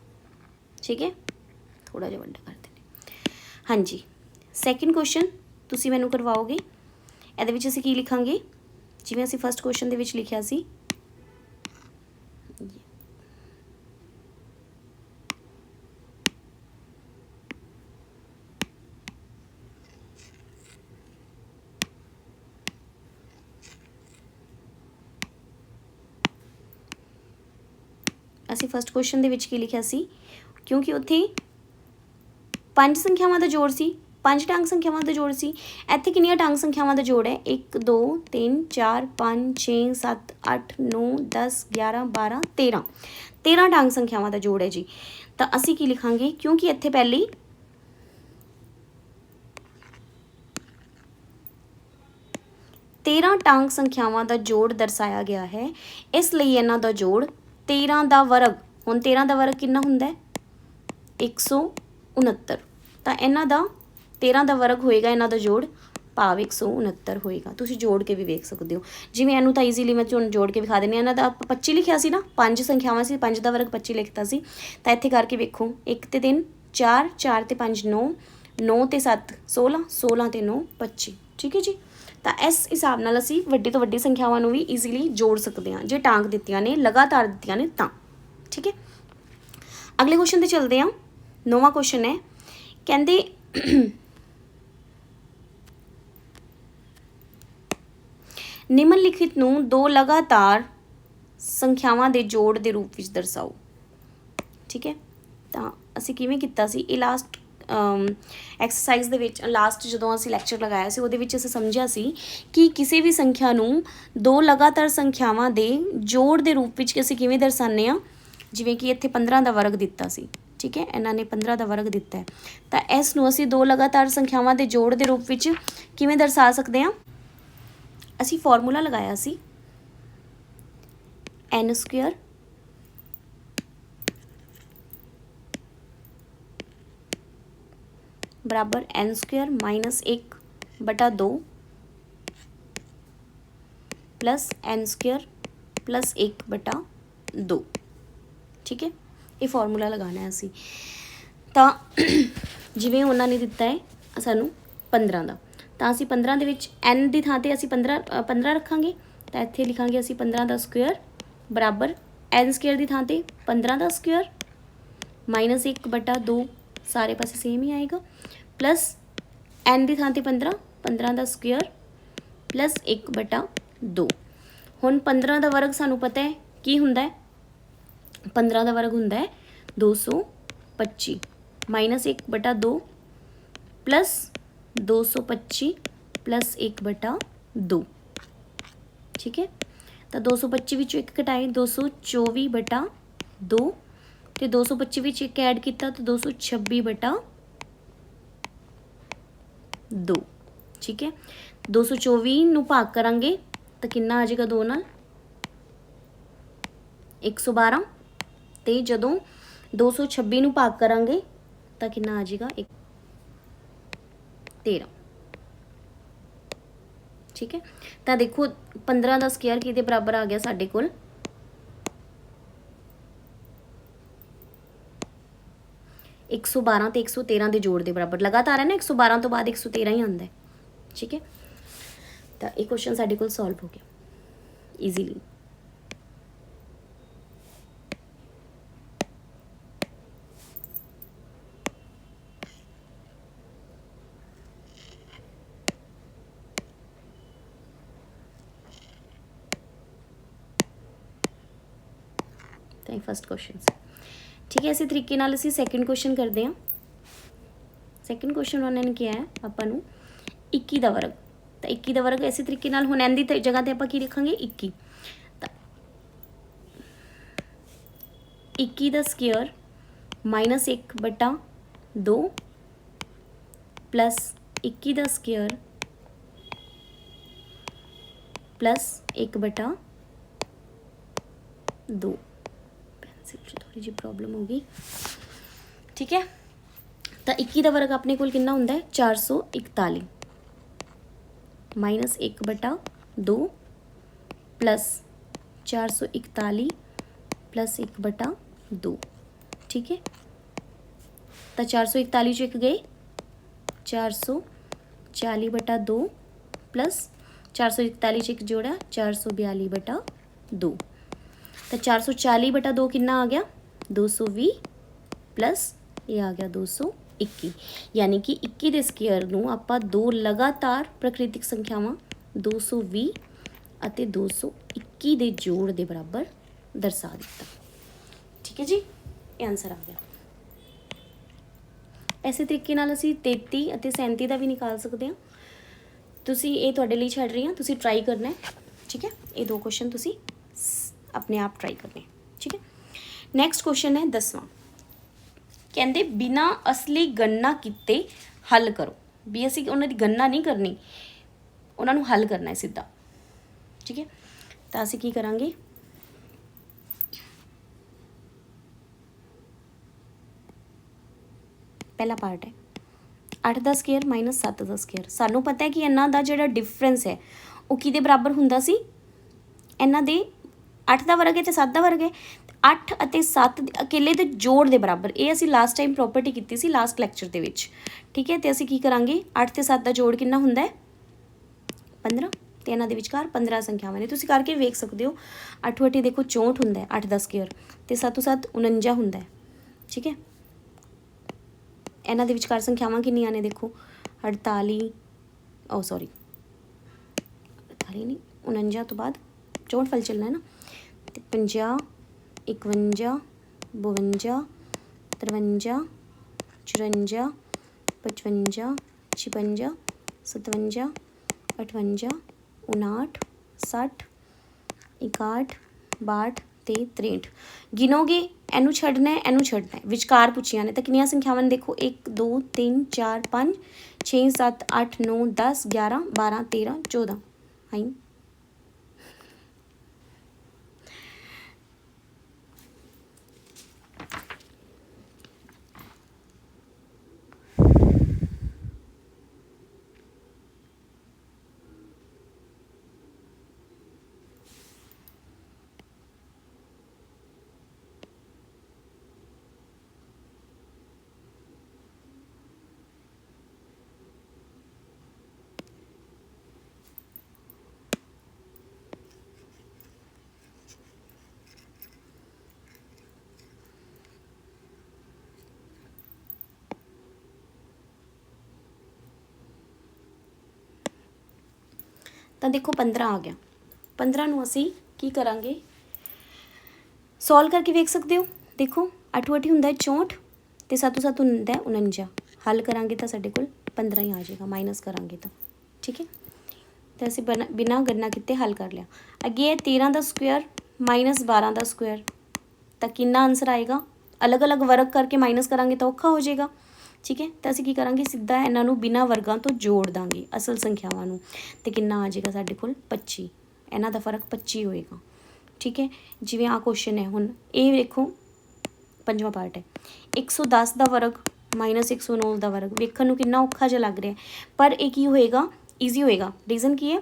ਠੀਕ ਹੈ, ਥੋੜਾ ਜਿਹਾ ਵੱਡਾ ਕਰਦੇ ਨੇ। ਹਾਂਜੀ, ਸੈਕਿੰਡ ਕੁਐਸਚਨ ਤੁਸੀਂ ਮੈਨੂੰ ਕਰਵਾਓਗੇ। ਇਹਦੇ ਵਿੱਚ ਅਸੀਂ ਕੀ ਲਿਖਾਂਗੇ, ਜਿਵੇਂ ਅਸੀਂ ਫਸਟ ਕੁਐਸਚਨ ਦੇ ਵਿੱਚ ਲਿਖਿਆ ਸੀ ਫਸਟ ਕੁਐਸਚਨ ਦੇ ਵਿੱਚ ਕੀ ਲਿਖਿਆ ਸੀ, ਕਿਉਂਕਿ ਉੱਥੇ 5 ਸੰਖਿਆਵਾਂ ਦਾ ਜੋੜ ਸੀ, 5 ਟਾਂਗ ਸੰਖਿਆਵਾਂ ਦਾ ਜੋੜ ਸੀ। ਇੱਥੇ ਕਿੰਨੀਆਂ ਟਾਂਗ ਸੰਖਿਆਵਾਂ ਦਾ ਜੋੜ ਹੈ 1 2 3 4 5 6 7 8 9 10 11 12 13 13 ਟਾਂਗ ਸੰਖਿਆਵਾਂ ਦਾ ਜੋੜ ਹੈ ਜੀ। ਤਾਂ ਅਸੀਂ ਕੀ ਲਿਖਾਂਗੇ, ਕਿਉਂਕਿ ਇੱਥੇ ਪਹਿਲੀ 13 ਟਾਂਗ ਸੰਖਿਆਵਾਂ ਦਾ ਜੋੜ ਦਰਸਾਇਆ ਗਿਆ ਹੈ, ਇਸ ਲਈ ਇਹਨਾਂ ਦਾ ਜੋੜ 13 ਦਾ ਵਰਗ। ਹੁਣ 13 ਦਾ ਵਰਗ ਕਿੰਨਾ ਹੁੰਦਾ ਹੈ 169। ਤਾਂ ਇਹਨਾਂ ਦਾ 13 ਦਾ ਵਰਗ ਹੋਏਗਾ, ਇਹਨਾਂ ਦਾ ਜੋੜ ਭਾਵ 169 ਹੋਏਗਾ। ਤੁਸੀਂ ਜੋੜ ਕੇ ਵੀ ਵੇਖ ਸਕਦੇ ਹੋ, ਜਿਵੇਂ ਇਹਨੂੰ ਤਾਂ ਈਜ਼ੀਲੀ ਮੈਂ ਤੁਹਾਨੂੰ ਜੋੜ ਕੇ ਵਿਖਾ ਦਿੰਦੀ ਹਾਂ। ਇਹਨਾਂ ਦਾ 25 ਲਿਖਿਆ ਸੀ ਨਾ, 5 ਸੰਖਿਆਵਾਂ ਸੀ, 5 ਦਾ ਵਰਗ 25 ਲਿਖਤਾ ਸੀ। ਤਾਂ ਇੱਥੇ ਕਰਕੇ ਵੇਖੋ 1 ਤੇ 3 4 4 ਤੇ 5 9 9 ਤੇ 7 16 16 ਤੇ 9 25। ਠੀਕ ਹੈ ਜੀ, ਤਾਂ ਇਸ ਹਿਸਾਬ ਨਾਲ ਅਸੀਂ ਵੱਡੀ ਤੋਂ ਵੱਡੀ ਸੰਖਿਆਵਾਂ ਨੂੰ ਵੀ ਈਜ਼ੀਲੀ ਜੋੜ ਸਕਦੇ ਹਾਂ ਜੇ ਟਾਂਗ ਦਿੱਤੀਆਂ ਨੇ, ਲਗਾਤਾਰ ਦਿੱਤੀਆਂ ਨੇ ਤਾਂ। ਠੀਕ ਹੈ, अगले क्वेश्चन ते चलते हैं। 9वां क्वेश्चन है, कहते निम्नलिखित नूं दो लगातार संख्यावां दे जोड़ दे रूप विच दर्शाओ। ठीक है, तो असीं किवें कीता सी ये लास्ट एक्सरसाइज दे विच, लास्ट जदों असीं लैक्चर लगाया सी उहदे विच असीं समझिया सी कि किसी भी संख्या नूं दो लगातार संख्यावां दे जोड़ दे रूप विच असीं किवें दर्शाने आ। जिवें कि इत्थे 15 दा वर्ग दिता सी, ठीक है, इन्हां ने 15 दा वर्ग दिता है, तो इस नूं असीं दो लगातार संख्यावां दे जोड़ दे रूप विच किवें दर्शा सकदे हां। असीं फॉर्मूला लगाया सी n स्क्वेयर बराबर n square minus 1/2 plus n square plus 1/2। ठीक है, ये फॉर्मूला लगाना है असी। तो जिवें उन्होंने दिता है सानू 15 का, तो असी 15 दे विच n की थां ते असी 15 रखांगे, तो इत्थे लिखांगे असी 15 का स्क्वेयर बराबर n स्क्वेयर की थां ते 15 का स्क्वेयर माइनस 1/2, सारे पासे सेम ही आएगा, प्लस n की थां ते 15 का स्क्वेयर प्लस 1/2। हुण 15 का वर्ग सानू पता है की हुंदा है, 15 का वर्ग हुंदा है 225 माइनस 1/2 प्लस 225 प्लस 1/2। ठीक है, तो 225 विचों एक घटाए 224/2, तो 225 विच एक ऐड किया तो 226/2। ठीक है, 224 नूं भाग करांगे तो कितना आ जाएगा 2 नाल 112, तो जदों 226 नूं भाग करांगे तो कितना आ जाएगा 13। ठीक है, तो देखो 15 का स्क्वेयर किहदे बराबर आ गया साडे कोल 112 तो 113 के जोड़ के बराबर लगातार है ना, 112 तो बाद 113 ही आता है। ठीक है, तो ये क्वेश्चन साडे कोल सॉल्व हो गया ईजीली। तो फर्स्ट क्वेश्चन, ठीक है, इसी तरीके नाल असीं सैकेंड क्वेश्चन करते हैं। सैकेंड क्वेश्चन उन्होंने किया है आपां नूं 21 का वर्ग, तो 21 का वर्ग इसी तरीके नाल हुण एन दी जगह ते आपां की लिखांगे 21, तो 21 का स्क्वेयर माइनस 1/2 प्लस 21 का स्क्वेयर प्लस 1/2। थोड़ी जी प्रॉब्लम होगी। ठीक है, तो 21 का वर्ग अपने कोल कितना हुंदा है 441 माइनस 1/2 प्लस 441 प्लस 1/2। ठीक है, तो 441 जो एक गए 440/2 प्लस 441 एक जोड़ा 442/2, तो 440/2 कितना आ गया 220 प्लस ये आ गया 221, यानी कि 21 के स्केयर नूं आपां दो लगातार प्राकृतिक संख्यावां 220 ਅਤੇ 221 ਦੇ जोड़ के बराबर दर्शा दिता। ठीक है जी, ये आंसर आ गया। इसे तरीके नाल असीं 33 ਅਤੇ 37 का भी निकाल सकते हैं। तुसीं ये तुहाडे लई छड्ड रही हां, तुसीं ट्राई करना है। ठीक है, ये दो क्वेश्चन तुसीं अपने आप ट्राई करने। ठीक है, नैक्सट क्वेश्चन है 10वां, कहते बिना असली गणना किते हल करो। भी असीं उन्हां दी गणना नहीं करनी, उन्हां नूं हल करना है सीधा। ठीक है, तो असीं की करांगे पहला पार्ट है 8 का स्केयर माइनस 7 का स्केयर। सानू पता है कि इन्हां दा जिहड़ा डिफरेंस है वो किहदे बराबर हुंदा सी, इन्हां दे 8 का वर्ग है तो 7 का वर्ग है, 8 ਅਤੇ 7 अकेले ਦੇ जोड़ के बराबर। ये असीं लास्ट टाइम प्रॉपर्टी की सी लास्ट लैक्चर के विच। ठीक है, तो असीं की करांगे 8 ਤੇ 7 का जोड़ कितना हुंदा है 15, तो इन्हां दे विचकार 15 संख्यावां ने। तुसीं करके वेख सकते हो 8 ਵਟੇ देखो 64 हुंदा है 8 का स्केयर, तो 7 7 49 हुंदा है। ठीक है। इन्हां दे विचकार संख्यावां किन्नियां ने देखो 48 सॉरी 48 नहीं 49 तो बाद 64 फल चलना है ना, तो 50 51 52 53 54 55 56 57 58 59 60 61 62 ਤੇ 63। गिनोगे ਇਹਨੂੰ ਛੱਡਣਾ ਹੈ, ਇਹਨੂੰ ਛੱਡਣਾ ਹੈ, ਵਿਚਕਾਰ ਪੁੱਛੀਆਂ ਨੇ ਤਾਂ ਕਿੰਨੀਆਂ ਸੰਖਿਆਵਾਂ ਨੇ ਦੇਖੋ 1 2 3 4 5 6 7 8 9 10 11 12 13 14 ਹਾਂ। ਤਾਂ ਦੇਖੋ 15 ਆ ਗਿਆ। 15 ਨੂੰ ਅਸੀਂ ਕੀ ਕਰਾਂਗੇ, ਸੋਲਵ ਕਰਕੇ ਵੇਖ ਸਕਦੇ ਹੋ। ਦੇਖੋ 8 8 ਹੁੰਦਾ 64 ਤੇ 7 7 ਹੁੰਦਾ 49। ਹੱਲ ਕਰਾਂਗੇ ਤਾਂ ਸਾਡੇ ਕੋਲ 15 ਹੀ ਆ ਜਾਏਗਾ, ਮਾਈਨਸ ਕਰਾਂਗੇ ਤਾਂ ਠੀਕ ਹੈ। ਤਾਂ ਅਸੀਂ ਬਿਨਾਂ ਗਣਨਾ ਕੀਤੇ ਹੱਲ ਕਰ ਲਿਆ। ਅੱਗੇ ਹੈ 13 ਦਾ ਸਕੁਅਰ ਮਾਈਨਸ 12 ਦਾ ਸਕੁਅਰ, ਤਾਂ ਕਿੰਨਾ ਆਨਸਰ ਆਏਗਾ। ਅਲੱਗ ਅਲੱਗ ਵਰਗ ਕਰਕੇ ਮਾਈਨਸ ਕਰਾਂਗੇ ਤਾਂ ਔਖਾ ਹੋ ਜਾਏਗਾ ਠੀਕ ਹੈ। ਤਾਂ ਅਸੀਂ ਕੀ ਕਰਾਂਗੇ, ਸਿੱਧਾ ਇਹਨਾਂ ਨੂੰ ਬਿਨਾਂ ਵਰਗਾਂ ਤੋਂ ਜੋੜ ਦਾਂਗੇ ਅਸਲ ਸੰਖਿਆਵਾਂ ਨੂੰ, ਤੇ ਕਿੰਨਾ ਆ ਜਾਏਗਾ ਸਾਡੇ ਕੋਲ 25। ਇਹਨਾਂ ਦਾ ਫਰਕ 25 ਹੋਏਗਾ ਠੀਕ ਹੈ। ਜਿਵੇਂ ਆਹ ਕੁਐਸਚਨ ਹੈ, ਹੁਣ ਇਹ ਦੇਖੋ ਪੰਜਵਾਂ ਪਾਰਟ ਹੈ 110 ਦਾ ਵਰਗ ਮਾਈਨਸ 109 ਦਾ ਵਰਗ। ਵੇਖਣ ਨੂੰ ਕਿੰਨਾ ਔਖਾ ਜਿਹਾ ਲੱਗ ਰਿਹਾ, ਪਰ ਇਹ ਕੀ ਹੋਏਗਾ, ਈਜ਼ੀ ਹੋਏਗਾ। ਰੀਜ਼ਨ ਕੀ ਹੈ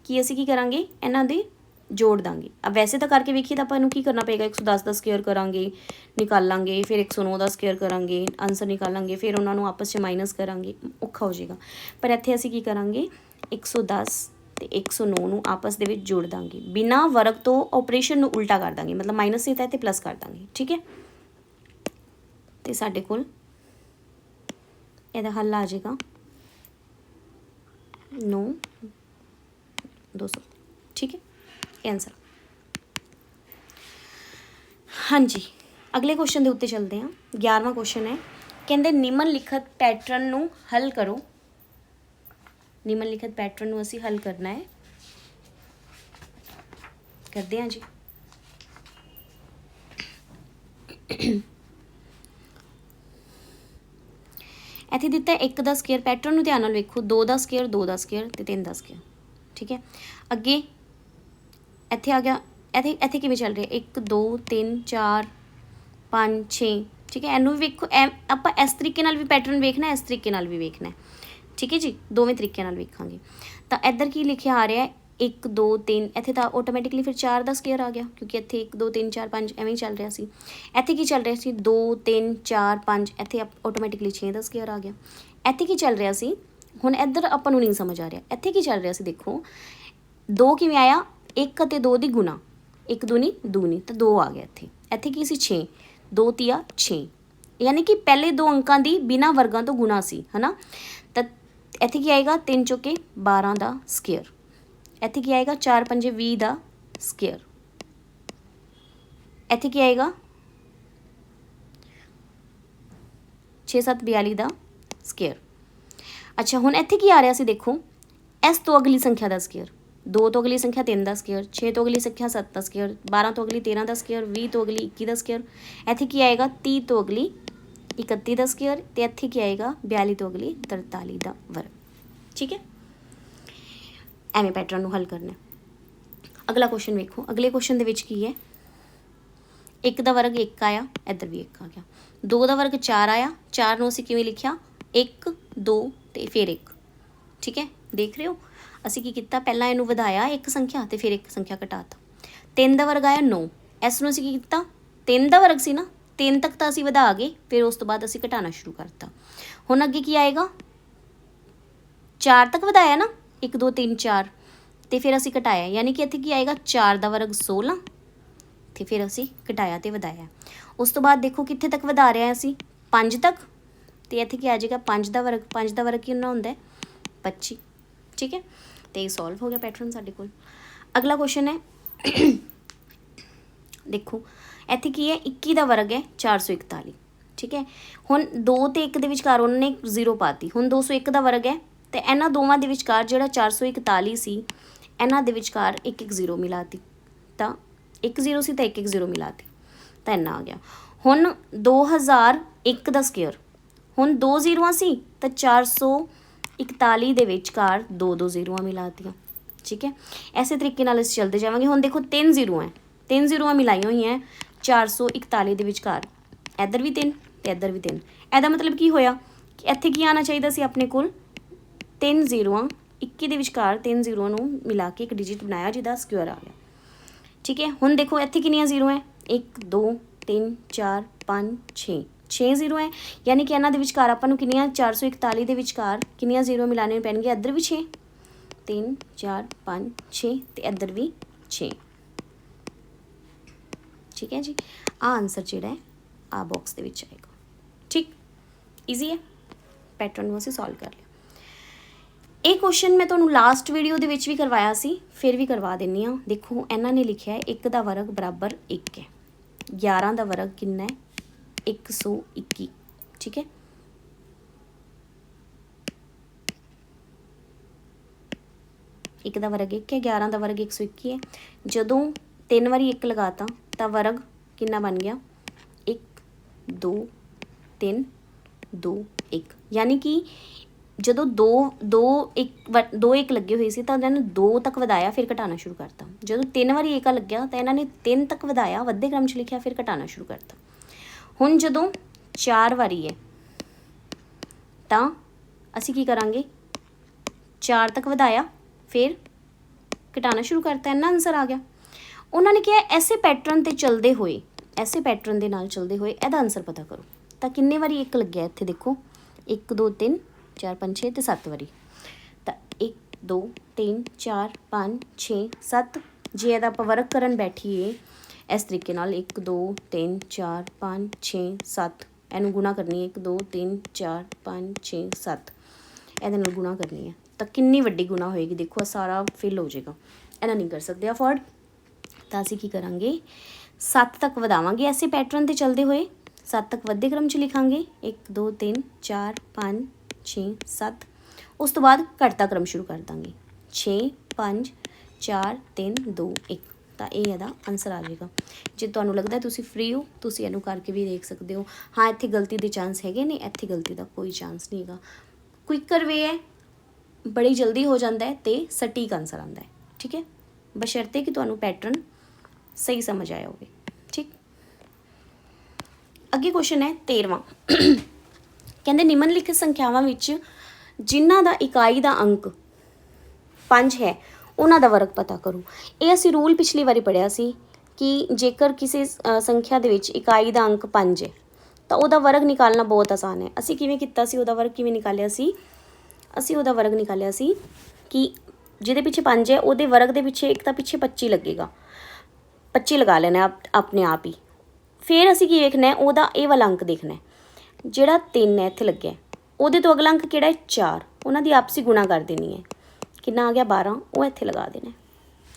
ਕਿ ਅਸੀਂ ਕੀ ਕਰਾਂਗੇ, ਇਹਨਾਂ ਦੇ ਜੋੜ ਦਾਂਗੇ। अब वैसे ਤਾਂ ਕਰਕੇ ਵੇਖੀਏ ਤਾਂ ਆਪਾਂ ਨੂੰ ਕੀ ਕਰਨਾ ਪਏਗਾ, 110 ਦਾ ਸਕੁਅਰ ਕਰਾਂਗੇ ਨਿਕਾਲਾਂਗੇ, ਫਿਰ 109 ਦਾ ਸਕੁਅਰ ਕਰਾਂਗੇ ਆਨਸਰ ਨਿਕਾਲਾਂਗੇ, ਫਿਰ ਉਹਨਾਂ ਨੂੰ ਆਪਸ 'ਚ ਮਾਈਨਸ ਕਰਾਂਗੇ, ਔਖਾ ਹੋ ਜਾਏਗਾ। ਪਰ ਇੱਥੇ ਅਸੀਂ ਕੀ ਕਰਾਂਗੇ, 110 ਤੇ 109 ਨੂੰ ਆਪਸ ਦੇ ਵਿੱਚ ਜੋੜ ਦਾਂਗੇ, ਬਿਨਾਂ ਵਰਗ ਤੋਂ ਆਪਰੇਸ਼ਨ ਨੂੰ ਉਲਟਾ ਕਰ ਦਾਂਗੇ, ਮਤਲਬ ਮਾਈਨਸ ਸੀ ਤਾਂ ਇੱਥੇ ਪਲੱਸ ਕਰ ਦਾਂਗੇ ਠੀਕ ਹੈ। ਤੇ ਸਾਡੇ ਕੋਲ ਇਹਦਾ ਹੱਲ ਆ ਜਾਏਗਾ 9 200 ਠੀਕ ਹੈ, ਇਹ ਆਨਸਰ। ਹਾਂਜੀ ਅਗਲੇ ਕੁਐਸਚਨ ਦੇ ਉੱਤੇ ਚੱਲਦੇ ਹਾਂ। 11ਵਾਂ ਕੁਐਸਚਨ ਹੈ, ਕਹਿੰਦੇ ਨਿਮਨ ਲਿਖਤ ਪੈਟਰਨ ਨੂੰ ਹੱਲ ਕਰੋ। ਨਿਮਨ ਲਿਖਤ ਪੈਟਰਨ ਨੂੰ ਅਸੀਂ ਹੱਲ ਕਰਨਾ ਹੈ, ਕਰਦੇ ਹਾਂ ਜੀ। ਇੱਥੇ ਦਿੱਤਾ 1 ਦਾ ਸਕੁਅਰ, ਪੈਟਰਨ ਨੂੰ ਧਿਆਨ ਨਾਲ ਵੇਖੋ, 2 ਦਾ ਸਕੁਅਰ 2 ਦਾ ਸਕੁਅਰ ਤੇ 3 ਦਾ ਸਕੁਅਰ ਠੀਕ ਹੈ। ਅੱਗੇ ਇੱਥੇ ਆ ਗਿਆ, ਇੱਥੇ ਕਿਵੇਂ ਚੱਲ ਰਿਹਾ 1 2 3 4 5 6 ਠੀਕ ਹੈ। ਇਹਨੂੰ ਵੀ ਵੇਖੋ, ਆਪਾਂ ਇਸ ਤਰੀਕੇ ਨਾਲ ਵੀ ਪੈਟਰਨ ਵੇਖਣਾ, ਇਸ ਤਰੀਕੇ ਨਾਲ ਵੀ ਵੇਖਣਾ ਠੀਕ ਹੈ ਜੀ, ਦੋਵੇਂ ਤਰੀਕੇ ਨਾਲ ਵੇਖਾਂਗੇ। ਤਾਂ ਇੱਧਰ ਕੀ ਲਿਖਿਆ ਆ ਰਿਹਾ 1 2 3, ਇੱਥੇ ਤਾਂ ਆਟੋਮੈਟਿਕਲੀ ਫਿਰ 4 ਦਾ ਸਕੁਅਰ ਆ ਗਿਆ, ਕਿਉਂਕਿ ਇੱਥੇ 1 2 3 4 5 ਐਵੇਂ ਹੀ ਚੱਲ ਰਿਹਾ ਸੀ। ਇੱਥੇ ਕੀ ਚੱਲ ਰਿਹਾ ਸੀ 2 3 4 5, ਇੱਥੇ ਆਟੋਮੈਟਿਕਲੀ 6 ਦਾ ਸਕੁਅਰ ਆ ਗਿਆ। ਇੱਥੇ ਕੀ ਚੱਲ ਰਿਹਾ ਸੀ, ਹੁਣ ਇੱਧਰ ਆਪਾਂ ਨੂੰ ਨਹੀਂ ਸਮਝ ਆ ਰਿਹਾ, ਇੱਥੇ ਕੀ ਚੱਲ ਰਿਹਾ ਸੀ ਦੇਖੋ, 2 ਕਿਵੇਂ ਆਇਆ, 1 ਅਤੇ 2 ਦੀ ਗੁਣਾ, 1 ਦੂਣੀ ਦੂਣੀ ਤਾਂ 2 ਆ ਗਿਆ ਇੱਥੇ। ਇੱਥੇ ਕੀ ਸੀ 6, 2 ਤੀਆ 6, ਯਾਨੀ ਕਿ ਪਹਿਲੇ 2 ਅੰਕਾਂ ਦੀ ਬਿਨਾਂ ਵਰਗਾਂ ਤੋਂ ਗੁਣਾ ਸੀ ਹੈ ਨਾ। ਤਾਂ ਇੱਥੇ ਕੀ ਆਏਗਾ 3 ਚੌਕੇ 12 ਦਾ ਸਕੁਅਰ, ਇੱਥੇ ਕੀ ਆਏਗਾ 4 ਪੰਜੇ 20 ਦਾ ਸਕੁਅਰ, ਇੱਥੇ ਕੀ ਆਏਗਾ 6 7 42 ਦਾ ਸਕੁਅਰ। ਅੱਛਾ ਹੁਣ ਇੱਥੇ ਕੀ ਆ ਰਿਹਾ ਸੀ ਦੇਖੋ, ਇਸ ਤੋਂ ਅਗਲੀ ਸੰਖਿਆ ਦਾ ਸਕੁਅਰ, 2 ਤੋਂ ਅਗਲੀ ਸੰਖਿਆ 3 ਦਾ ਸਕੁਅਰ, 6 ਤੋਂ ਅਗਲੀ ਸੰਖਿਆ 7 ਦਾ ਸਕੁਅਰ, 12 ਤੋਂ ਅਗਲੀ 13 ਦਾ ਸਕੁਅਰ, 20 ਤੋਂ ਅਗਲੀ 21 ਦਾ ਸਕੁਅਰ। ਇੱਥੇ ਕੀ ਆਏਗਾ 30 ਤੋਂ ਅਗਲੀ 31 ਦਾ ਸਕੁਅਰ, ਤੇ ਇੱਥੇ ਕੀ ਆਏਗਾ 42 ਤੋਂ ਅਗਲੀ 43 ਦਾ ਵਰਗ ਠੀਕ ਹੈ। ਐਵੇਂ ਪੈਟਰਨ ਨੂੰ ਹੱਲ ਕਰਨਾ। ਅਗਲਾ ਕੁਐਸਚਨ ਵੇਖੋ, ਅਗਲੇ ਕੁਐਸਚਨ ਦੇ ਵਿੱਚ ਕੀ ਹੈ, 1 ਦਾ ਵਰਗ 1 ਆਇਆ, ਇੱਧਰ ਵੀ 1 ਆ ਗਿਆ। 2 ਦਾ ਵਰਗ 4 ਆਇਆ, 4 ਨੂੰ ਅਸੀਂ ਕਿਵੇਂ ਲਿਖਿਆ 1 2 ਤੇ ਫਿਰ 1 ਠੀਕ ਹੈ। ਦੇਖ ਰਹੇ ਹੋ ਅਸੀਂ ਕੀ ਕੀਤਾ, ਪਹਿਲਾਂ ਇਹਨੂੰ ਵਧਾਇਆ ਇੱਕ ਸੰਖਿਆ ਤੇ ਫਿਰ ਇੱਕ ਸੰਖਿਆ ਘਟਾਤਾ। 3 ਦਾ ਵਰਗ ਆਇਆ 9, ਇਸ ਨੂੰ ਅਸੀਂ ਕੀ ਕੀਤਾ, 3 ਦਾ ਵਰਗ ਸੀ ਨਾ, 3 ਤੱਕ ਤਾਂ ਅਸੀਂ ਵਧਾ ਗਏ, ਫਿਰ ਉਸ ਤੋਂ ਬਾਅਦ ਅਸੀਂ ਘਟਾਉਣਾ ਸ਼ੁਰੂ ਕਰਤਾ। ਹੁਣ ਅੱਗੇ ਕੀ ਆਏਗਾ, 4 ਤੱਕ ਵਧਾਇਆ ਨਾ 1 2 3 4, ਤੇ ਫਿਰ ਅਸੀਂ ਘਟਾਇਆ, ਯਾਨੀ ਕਿ ਇੱਥੇ ਕੀ ਆਏਗਾ 4 ਦਾ ਵਰਗ 16, ਤੇ ਫਿਰ ਅਸੀਂ ਘਟਾਇਆ ਤੇ ਵਧਾਇਆ। उस तो बाद देखो कित्थे तक वधा रहे हैं असी 5 तक, तो इत्थे की आ जाएगा 5 का वर्ग, 5 का वर्ग कितना होंदा है 25। ठीक है, तो ये सॉल्व हो गया पैटर्न साडे कोल। अगला क्वेश्चन है देखो इत्थे की है 21 का वर्ग है 441। ठीक है, हुण 2 ते 1 दे विचकार उन्होंने 0 पाती, हुण 201 का वर्ग है तो इन्हां दोवां दे विचकार जिहड़ा 441 सी इन्हां दे विचकार एक 0 मिलाती, तो 1 0 सी तो 1 0 मिलाती, तो इन्ना आ गया। हुण 2001 का स्केयर, हुण 2 0 सी तो 441 दे विचकार 2 2 0 मिलातियां। ठीक है, इसे तरीके नाल असीं चलते जावांगे। हुण देखो 3 0 है, 3 0 मिलाई हुई हैं 441 दे विचकार, इधर भी 3 तो इधर भी 3। ਇਹਦਾ मतलब की होया कि ਇੱਥੇ ਕੀ आना चाहिए सी अपने कोल 3 0 21 ਦੇ ਵਿਚਕਾਰ 3 0 ਨੂੰ मिला के एक डिजिट बनाया जिहदा स्क्वायर आ गया। ठीक है, हुण देखो ਇੱਥੇ कितनियां 0 है 1 2 3 4 5 6 6 0 है, यानी कि ਇਹਨਾਂ ਦੇ ਵਿਚਕਾਰ ਆਪਾਂ ਨੂੰ ਕਿੰਨੀਆਂ 441 ਦੇ ਵਿਚਕਾਰ ਕਿੰਨੀਆਂ 0 ਮਿਲਾਣੇ ਪੈਣਗੇ, ਇੱਧਰ ਵੀ 6 3 4 5 6 ਤੇ ਇੱਧਰ ਵੀ 6। ठीक है जी, आ आंसर जिहड़ा है आ बॉक्स ਦੇ ਵਿੱਚ ਆਏਗਾ। ठीक, ईजी है, पैटर्न ਨੂੰ ਅਸੀਂ सॉल्व कर लिया। ਇਹ क्वेश्चन मैं ਤੁਹਾਨੂੰ लास्ट वीडियो ਦੇ ਵਿੱਚ ਵੀ ਕਰਵਾਇਆ ਸੀ, ਫਿਰ ਵੀ ਕਰਵਾ ਦਿੰਨੀ ਆ। देखो ਇਹਨਾਂ ने लिखा है 1 ਦਾ वर्ग बराबर 1 है, 11 ਦਾ वर्ग कितना है 121। ठीक है, एक का वर्ग 1 है, 11 का वर्ग 121 है। जदों 3 बारी 1 लगाता तो वर्ग कितना बन गया 1 2 3 2 1, यानी कि ਜਦੋਂ 2 1 ਲੱਗੇ ਹੋਏ ਸੀ ਤਾਂ ਇਹਨਾਂ ਨੇ 2 ਤੱਕ ਵਧਾਇਆ ਫਿਰ ਘਟਾਉਣਾ ਸ਼ੁਰੂ ਕਰਤਾ। ਜਦੋਂ 3 ਵਾਰੀ 1 ਲੱਗਿਆ ਤਾਂ ਇਹਨਾਂ ਨੇ 3 ਤੱਕ ਵਧਾਇਆ, ਵੱਧੇ ਕ੍ਰਮ 'ਚ ਲਿਖਿਆ, ਫਿਰ ਘਟਾਉਣਾ ਸ਼ੁਰੂ ਕਰਤਾ। ਹੁਣ ਜਦੋਂ 4 ਵਾਰੀ ਹੈ ਤਾਂ ਅਸੀਂ ਕੀ ਕਰਾਂਗੇ 4 ਤੱਕ ਵਧਾਇਆ ਫਿਰ ਘਟਾਉਣਾ ਸ਼ੁਰੂ ਕਰਤਾ, ਇੰਨਾ ਆਨਸਰ ਆ ਗਿਆ। ਉਹਨਾਂ ਨੇ ਕਿਹਾ ਐਸੇ ਪੈਟਰਨ 'ਤੇ ਚੱਲਦੇ ਹੋਏ, ਐਸੇ ਪੈਟਰਨ ਦੇ ਨਾਲ ਚੱਲਦੇ ਹੋਏ ਇਹਦਾ ਆਨਸਰ ਪਤਾ ਕਰੋ। ਤਾਂ ਕਿੰਨੇ ਵਾਰੀ 1 ਲੱਗਿਆ ਇੱਥੇ ਦੇਖੋ 1 2 3 4 5 6 ਤੇ 7 ਵਾਰੀ, ਤਾਂ 1 2 3 4 5 6 7। ਜੇ ਇਹਦਾ ਆਪਾਂ ਵਰਕ ਕਰਨ ਬੈਠੀਏ ਇਸ ਤਰੀਕੇ ਨਾਲ 1 2 3 4 5 6 7, ਇਹਨੂੰ ਗੁਣਾ ਕਰਨੀ ਹੈ 1 2 3 4 5 6 7, ਇਹਦੇ ਨਾਲ ਗੁਣਾ ਕਰਨੀ ਹੈ ਤਾਂ ਕਿੰਨੀ ਵੱਡੀ ਗੁਣਾ ਹੋਏਗੀ ਦੇਖੋ, ਸਾਰਾ ਫਿਲ ਹੋ ਜਾਏਗਾ। ਇਹਨਾਂ ਨਹੀਂ ਕਰ ਸਕਦੇ ਅਫੋਰਡ, ਤਾਂ ਅਸੀਂ ਕੀ ਕਰਾਂਗੇ 7 ਤੱਕ ਵਧਾਵਾਂਗੇ ਐਸੇ ਪੈਟਰਨ 'ਤੇ ਚੱਲਦੇ ਹੋਏ, 7 ਤੱਕ ਵੱਧੇ ਕ੍ਰਮ 'ਚ ਲਿਖਾਂਗੇ 1 2 3 4 5 6 7। ਉਸ ਤੋਂ ਬਾਅਦ ਘਟਦਾ ਕ੍ਰਮ ਸ਼ੁਰੂ ਕਰ ਦਾਂਗੇ 6 5 4 3 2 1, ਤਾਂ ਇਹ ਇਹਦਾ ਆਨਸਰ ਆ ਜਾਏਗਾ। ਜੇ ਤੁਹਾਨੂੰ ਲੱਗਦਾ ਤੁਸੀਂ ਫ੍ਰੀ ਹੋ ਤੁਸੀਂ ਇਹਨੂੰ ਕਰਕੇ ਵੀ ਦੇਖ ਸਕਦੇ ਹੋ। ਹਾਂ ਇੱਥੇ ਗਲਤੀ ਦੇ ਚਾਂਸ ਹੈਗੇ ਨੇ, ਇੱਥੇ ਗਲਤੀ ਦਾ ਕੋਈ ਚਾਂਸ ਨਹੀਂ ਹੈਗਾ। ਕੁਇੱਕਰ ਵੇ ਹੈ, ਬੜੀ ਜਲਦੀ ਹੋ ਜਾਂਦਾ ਹੈ ਅਤੇ ਸਟੀਕ ਆਨਸਰ ਆਉਂਦਾ ਹੈ। ਠੀਕ ਹੈ, ਬਸ਼ਰਤੇ ਕਿ ਤੁਹਾਨੂੰ ਪੈਟਰਨ ਸਹੀ ਸਮਝ ਆਇਆ ਹੋਵੇ। ਠੀਕ, ਅੱਗੇ ਕੁਐਸਚਨ ਹੈ 13ਵਾਂ। ਕਹਿੰਦੇ ਨਿਮਨਲਿਖਤ ਸੰਖਿਆਵਾਂ ਵਿੱਚ ਜਿਨ੍ਹਾਂ ਦਾ ਇਕਾਈ ਦਾ ਅੰਕ 5 ਹੈ ਉਹਨਾਂ ਦਾ ਵਰਗ ਪਤਾ ਕਰੋ। ਇਹ ਅਸੀਂ ਰੂਲ ਪਿਛਲੀ ਵਾਰੀ ਪੜ੍ਹਿਆ ਸੀ ਕਿ ਜੇਕਰ ਕਿਸੇ ਸੰਖਿਆ ਦੇ ਵਿੱਚ ਇਕਾਈ ਦਾ ਅੰਕ 5 ਹੈ ਤਾਂ ਉਹਦਾ ਵਰਗ ਨਿਕਾਲਣਾ ਬਹੁਤ ਆਸਾਨ ਹੈ। ਅਸੀਂ ਕਿਵੇਂ ਕੀਤਾ ਸੀ, ਉਹਦਾ ਵਰਗ ਕਿਵੇਂ ਨਿਕਾਲਿਆ ਸੀ, ਅਸੀਂ ਉਹਦਾ ਵਰਗ ਨਿਕਾਲਿਆ ਸੀ ਕਿ ਜਿਹਦੇ ਪਿੱਛੇ 5 ਹੈ ਉਹਦੇ ਵਰਗ ਦੇ ਪਿੱਛੇ ਇੱਕ ਤਾਂ ਪਿੱਛੇ 25 ਲੱਗੇਗਾ, 25 ਲਗਾ ਲੈਣਾ ਆਪਣੇ ਆਪ ਹੀ। ਫਿਰ ਅਸੀਂ ਕੀ ਵੇਖਣਾ ਉਹਦਾ ਇਹ ਵਾਲਾ ਅੰਕ ਦੇਖਣਾ, ਜਿਹੜਾ 3 ਹੈ ਇੱਥੇ ਲੱਗਿਆ ਉਹਦੇ ਤੋਂ ਅਗਲਾ ਅੰਕ ਕਿਹੜਾ ਹੈ 4, ਉਹਨਾਂ ਦੀ ਆਪਸੀ ਗੁਣਾ ਕਰ ਦੇਣੀ ਹੈ, ਕਿੰਨਾ ਆ ਗਿਆ 12, ਉਹ ਇੱਥੇ ਲਗਾ ਦੇਣਾ।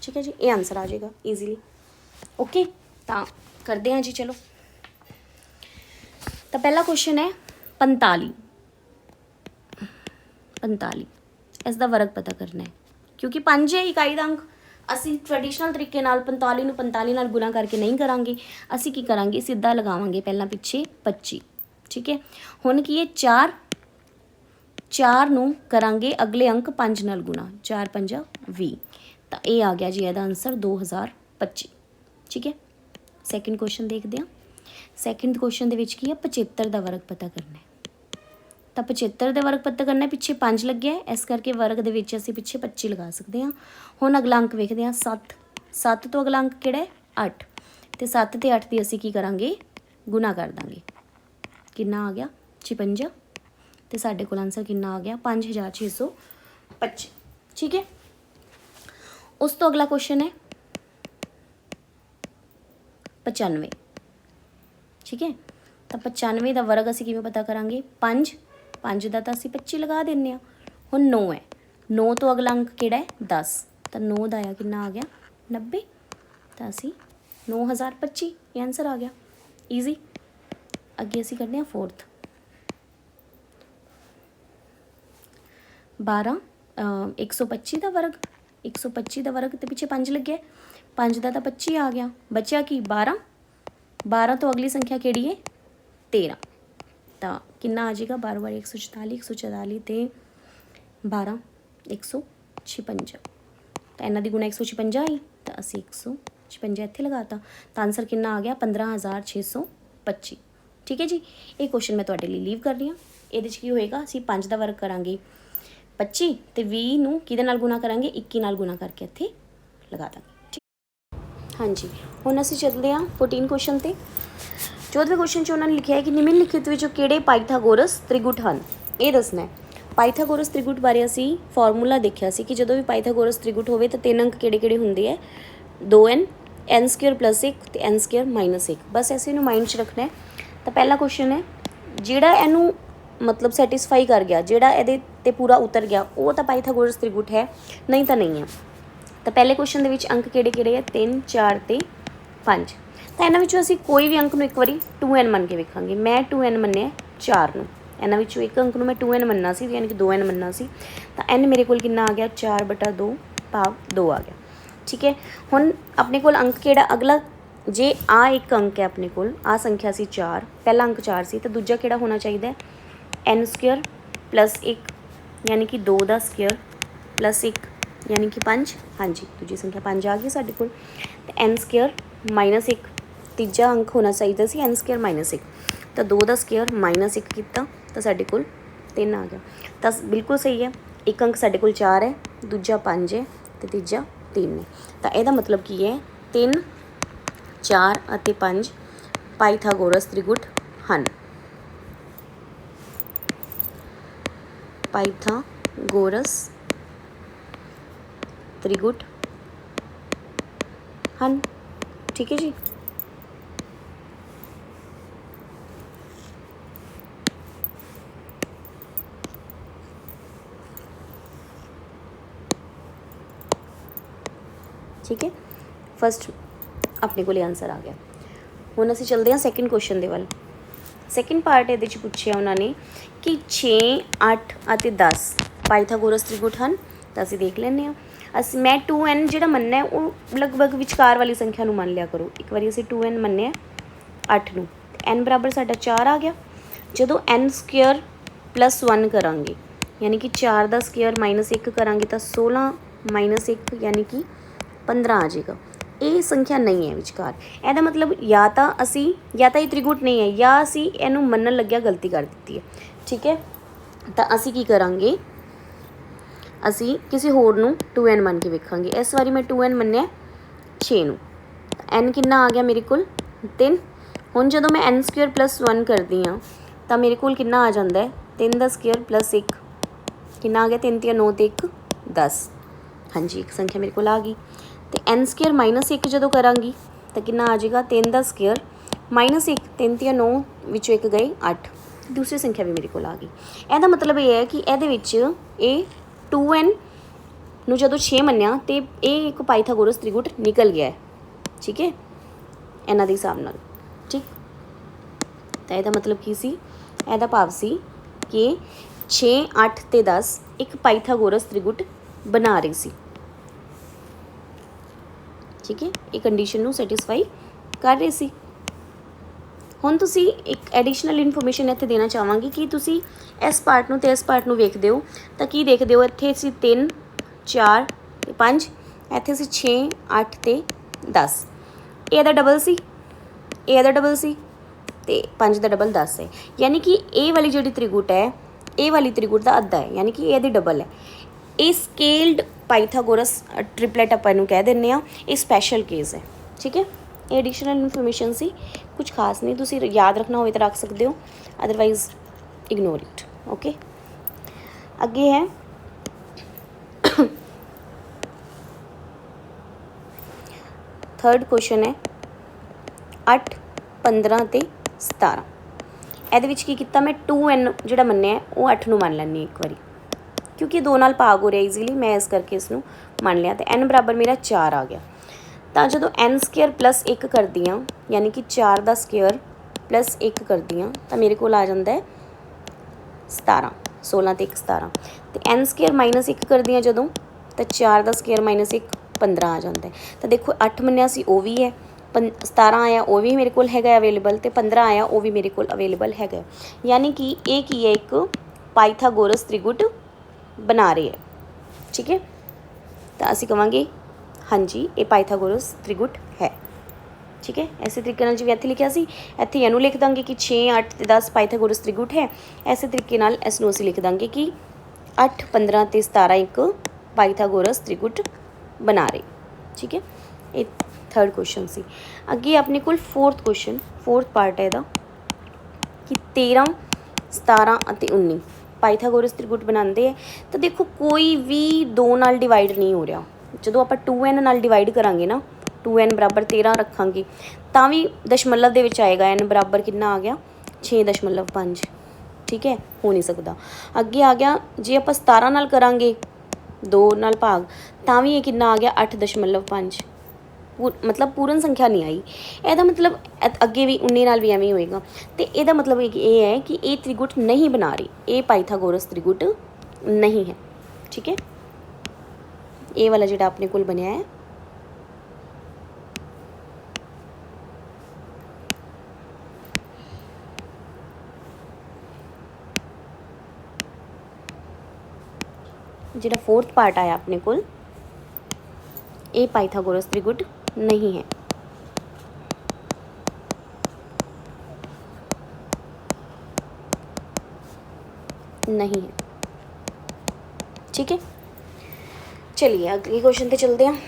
ਠੀਕ ਹੈ ਜੀ, ਇਹ ਆਨਸਰ ਆ ਜਾਏਗਾ ਈਜ਼ੀਲੀ। ਓਕੇ, ਤਾਂ ਕਰਦੇ ਹਾਂ ਜੀ, ਚਲੋ। ਤਾਂ ਪਹਿਲਾ ਕੁਐਸਚਨ ਹੈ 45। 45 ਇਸ ਦਾ ਵਰਗ ਪਤਾ ਕਰਨਾ ਹੈ, ਕਿਉਂਕਿ 5 ਹੈ ਇਕਾਈ ਦਾ ਅੰਕ। ਅਸੀਂ ਟ੍ਰੈਡੀਸ਼ਨਲ ਤਰੀਕੇ ਨਾਲ 45 ਨੂੰ 45 ਨਾਲ ਗੁਣਾ ਕਰਕੇ ਨਹੀਂ ਕਰਾਂਗੇ, ਅਸੀਂ ਕੀ ਕਰਾਂਗੇ ਸਿੱਧਾ ਲਗਾਵਾਂਗੇ ਪਹਿਲਾਂ ਪਿੱਛੇ 25। ਠੀਕ ਹੈ, ਹੁਣ ਕੀ ਹੈ 4 ਨੂੰ ਕਰਾਂਗੇ ਅਗਲੇ ਅੰਕ 5 ਨਾਲ ਗੁਣਾ, 4 5 20, ਤਾਂ ਇਹ ਆ ਗਿਆ ਜੀ ਇਹਦਾ ਆਨਸਰ 2025। ਠੀਕ ਹੈ, ਸੈਕਿੰਡ ਕੁਐਸਚਨ ਦੇਖਦੇ ਹਾਂ। ਸੈਕਿੰਡ ਕੁਐਸਚਨ ਦੇ ਵਿੱਚ ਕੀ ਹੈ 75 ਦਾ ਵਰਗ ਪਤਾ ਕਰਨਾ ਹੈ। ਤਾਂ 75 ਦੇ ਵਰਗ ਪਤਾ ਕਰਨਾ, ਪਿੱਛੇ 5 ਲੱਗਿਆ ਇਸ ਕਰਕੇ ਵਰਗ ਦੇ ਵਿੱਚ ਅਸੀਂ ਪਿੱਛੇ 25 ਲਗਾ ਸਕਦੇ ਹਾਂ। ਹੁਣ ਅਗਲਾ ਅੰਕ ਵੇਖਦੇ ਹਾਂ 7। 7 ਤੋਂ ਅਗਲਾ ਅੰਕ ਕਿਹੜਾ ਹੈ 8, ਅਤੇ 7 ਅਤੇ 8 ਦੀ ਅਸੀਂ ਕੀ ਕਰਾਂਗੇ ਗੁਣਾ ਕਰ ਦਾਂਗੇ, ਕਿੰਨਾ ਆ ਗਿਆ 56, ਅਤੇ ਸਾਡੇ ਕੋਲ ਆਨਸਰ ਕਿੰਨਾ ਆ ਗਿਆ 5625। ਠੀਕ ਹੈ, ਉਸ ਤੋਂ ਅਗਲਾ ਕੁਐਸਚਨ ਹੈ 95। ठीक है। तो 95 का वर्ग असीं किवें पता करांगे, 5 5 का तो असीं 25 लगा दिंदे आ। हुण 9 है, 9 तो अगला अंक किहड़ा है 10, तो 9 का आया कितना आ गया 90, तो असीं 9025 ये आंसर आ गया। ईजी। अगे असीं करने 4th 12 125 का वर्ग, 125 का वर्ग तो पिछे 5 लग्या, 5 का तो 25 आ गया, बचा की 12, 12 तो अगली संख्या किहड़ी है 13, तो कितना आ जाएगा 12 बार 144, 144 तो 12 156, तो इन्हां दी गुणा 156 आई, तो असीं 156 इत्थे लगाता, तो आंसर कितना आ गया 15625। ठीक है जी। ये क्वेश्चन मैं तुहाडे लई लीव कर रही हाँ। ये की होएगा, असीं 5 का वर्ग करांगे 25 तो 20 नूं किहदे नाल गुणा करांगे 21 नाल गुणा करके इत्थे लगा दांगे। ठीक हाँ जी। हुण असीं चलदे हां 14 क्वेश्चन ते। 14वें क्वेश्चन 'च उन्होंने लिखा है कि निम्नलिखित विचों किहड़े पाइथागोरस त्रिगुट हैं, ये दसना है। पाइथागोरस त्रिगुट बारे असीं फॉर्मूला देखिया सी कि जदों भी पाइथागोरस त्रिगुट होवे तो 3 अंक किहड़े-किहड़े हुंदे है, 2n n स्क्वेयर प्लस 1 तो n स्क्वेयर माइनस 1। बस ऐसे इनू माइंड च रखना है। तो पहला क्वेश्चन है जिहड़ा इनू मतलब सैटिस्फाई कर गया, जिहड़ा इहदे ते पूरा उतर गया, वो तो पाइथागोरस त्रिगुट है, नहीं तो नहीं है। तो पहले क्वेश्चन दे विच अंक किहड़े-किहड़े है 3 4 ते 5। तो इन्हां विचों असीं कोई भी अंक नूं एक बारी 2n मन के वेखांगे। मैं 2n मन्निया 4 नूं, इन्हां विचों एक अंक नूं मैं 2n मन्ना सी, यानी कि 2n मन्ना सी, तो n मेरे कोल कितना आ गया 4/2 भाग 2 आ गया। ठीक है। हुण अपने कोल अंक किहड़ा अगला, जे आ एक अंक है अपने कोल, आ संख्या सी 4, पहला अंक 4 सी, तो दूजा किहड़ा होना चाहिए n स्क्वेयर प्लस 1 यानी कि 2 का स्क्वेयर प्लस 1 यानी कि 5। हाँ जी, दूजी संख्या 5 आ गई साढ़े कोल। तो n स्क्वेयर माइनस 1 तीजा अंक होना चाहिए सी n स्क्वेयर माइनस 1, तो 2 का स्क्वेयर माइनस 1 किया तो साढ़े कोल 3 आ गया। तो बिल्कुल सही है, एक अंक साढ़े कोल 4 है, दूजा 5 है, तो तीजा 3 है। तो यदा मतलब की है 3 4 और 5 पाइथागोरस त्रिगुट हैं। पाइथागोरस त्रिगुट हैं। ठीक है जी। ठीक है, फस्ट अपने को आंसर आ गया। हुण असीं चलते हैं सैकेंड क्वेश्चन दे वल। सैकेंड पार्ट ये पूछा उन्होंने कि 6 8 और 10 पाइथागोरस त्रिगुट हैं। तो असीं देख लैंदे हां। मैं 2n जिहड़ा मनना है वो लगभग विचकार वाली संख्या नूं मान लिया करो। एक बार असीं 2n मन्निया 8 नूं, n बराबर साडा 4 आ गया। जदों n स्क्वेयर प्लस 1 करांगे यानी कि 4 का स्क्वेयर माइनस 1 करांगे तो 16 माइनस 1 यानी कि 15 आ जाएगा। ये संख्या नहीं है विचकार, ਇਹਦਾ मतलब या तो असी या तो ये त्रिगुट नहीं है या असी इनू मनन लग्या गलती कर दी है। ठीक है। तो असी की करांगे, असी किसी होर नू 2n मन के वेखांगे। इस बारी मैं 2n मन्निया 6 नू, n कितना आ गया मेरे कोल 3। हुण जदों मैं n स्क्वेयर प्लस 1 करदी हाँ तो मेरे कोल कितना आ जाता है 3 का स्क्वेयर प्लस 1 कितना आ गया 3 3 9 ते 1 10। हाँ जी, एक संख्या मेरे को आ गई। तो n स्क्वेयर माइनस 1 जो करांगी तो कितना आ जाएगा 3 का स्क्वेयर माइनस 1 3 3 9 विचों 1 गए 8। दूसरी संख्या भी मेरे को आ गई। ਇਹਦਾ मतलब ये है कि ये 2n ਨੂੰ ਜਦੋਂ 6 ਮੰਨਿਆ तो ये एक पाइथागोरस त्रिगुट निकल गया है। ठीक है, ਇਹਨਾਂ ਦੇ ਹਿਸਾਬ ਨਾਲ। ठीक, तो ਇਹਦਾ मतलब की सी, ਇਹਦਾ ਭਾਵ सी कि 6 8 ਤੇ 10 एक पाइथागोरस त्रिगुट बना रही सी। ठीक है, ये कंडीशन नू सैटिस्फाई कर रहे सी। हुण तुसी एक एडिशनल इनफॉर्मेशन इत्थे देना चाहांगी कि तुसी इस पार्ट नू ते इस पार्ट नू वेखदे हो तो की देखदे हो, इत्थे असीं 3 4 ते 5, इत्थे असीं 6 8 ते 10। ਇਹਦਾ डबल सी, ਇਹਦਾ डबल सी ते 5 ਦਾ डबल 10 है। यानी कि ये वाली जिहड़ी त्रिगुट है, ये वाली त्रिगुट का अद्धा है, यानी कि ਇਹਦੀ डबल है। ये स्केल्ड पाइथागोरस ट्रिपलेट आपां इहनूं कह दिंदे आ। ये स्पैशल केस है। ठीक है, ये एडिशनल इनफॉर्मेशन सी, कुछ खास नहीं, तुसी याद रखना हो तो रख सकते हो, अदरवाइज इग्नोर इट। ओके, अगे है थर्ड क्वेश्चन है 8 15 ते 17 ਇਹਦੇ ਵਿੱਚ ਕੀ ਕੀਤਾ मैं 2n ਜਿਹੜਾ ਮੰਨਿਆ ਉਹ 8 ਨੂੰ ਮੰਨ ਲੈਂਦੀ ਇੱਕ ਵਾਰੀ क्योंकि 2 ਨਾਲ भाग हो रहा ईजीली मैं इस करके इसनूं ਮੰਨ ਲਿਆ ਤੇ n बराबर मेरा 4 आ गया ਤਾਂ ਜਦੋਂ n ਸਕੁਅਰ प्लस 1 करदी हाँ यानी कि 4 ਦਾ ਸਕੁਅਰ प्लस 1 करदी हाँ ਤਾਂ ਮੇਰੇ ਕੋਲ आ ਜਾਂਦਾ है 17 16 ਤੇ 1 17 ਤੇ n ਸਕੁਅਰ माइनस 1 करदी हाँ ਜਦੋਂ ਤਾਂ 4 ਦਾ ਸਕੁਅਰ माइनस 1 15 आ जाता है ਤਾਂ देखो 8 ਮੰਨਿਆ ਸੀ ਉਹ ਵੀ ਹੈ 17 आया वो भी मेरे को हैगा अवेलेबल तो 15 आया वो भी मेरे को अवेलेबल हैगा यानी कि ये की है एक पाइथागोरस त्रिगुट बना रही है ठीक है तो असी कहांगे हाँ जी ये पाइथागोरस त्रिगुट है ठीक है ऐसे तरीके नाल जिवें इत्थे लिखिया सी इत्थे इहनूं लिख दांगे कि 6 8 ते 10 पाइथागोरस त्रिगुट है ऐसे तरीके नाल इसनूं असीं लिख दांगे कि 8 15 ते 17 एक पाइथागोरस त्रिगुट बना रहे ठीक है ये थर्ड क्वेश्चन सी अगे अपने कोल फोर्थ क्वेश्चन फोर्थ पार्ट है इहदा कि 13 17 ਅਤੇ 19 पाइथागोरस त्रिगुट बनाते हैं तो देखो कोई भी 2 नाल डिवाइड नहीं हो रहा जो आप 2n नाल डिवाइड करांगे ना 2n बराबर 13 रखांगे तो भी दशमलव दे विच आएगा n बराबर कितना आ गया 6.5 ठीक है हो नहीं सकता अगे आ गया जे आप 17 नाल करांगे 2 नाल भाग तो भी ये कितना आ गया 8.5 मतलब पूर्ण संख्या नहीं आई ਇਹਦਾ मतलब ਅੱਗੇ ਵੀ 19 ਨਾਲ ਵੀ ਐਵੇਂ ਹੀ ਹੋਏਗਾ ਤੇ ਇਹਦਾ मतलब ਇਹ ਹੈ कि ये त्रिगुट नहीं बना रही ये पाइथागोरस त्रिगुट नहीं है ठीक है ये वाला ਜਿਹੜਾ ਆਪਣੇ ਕੋਲ ਬਣਿਆ है ਜਿਹੜਾ फोर्थ पार्ट आया अपने कोल ये पाइथागोरस त्रिगुट नहीं है नहीं है ठीक है चलिए अगले क्वेश्चन पे चलते हैं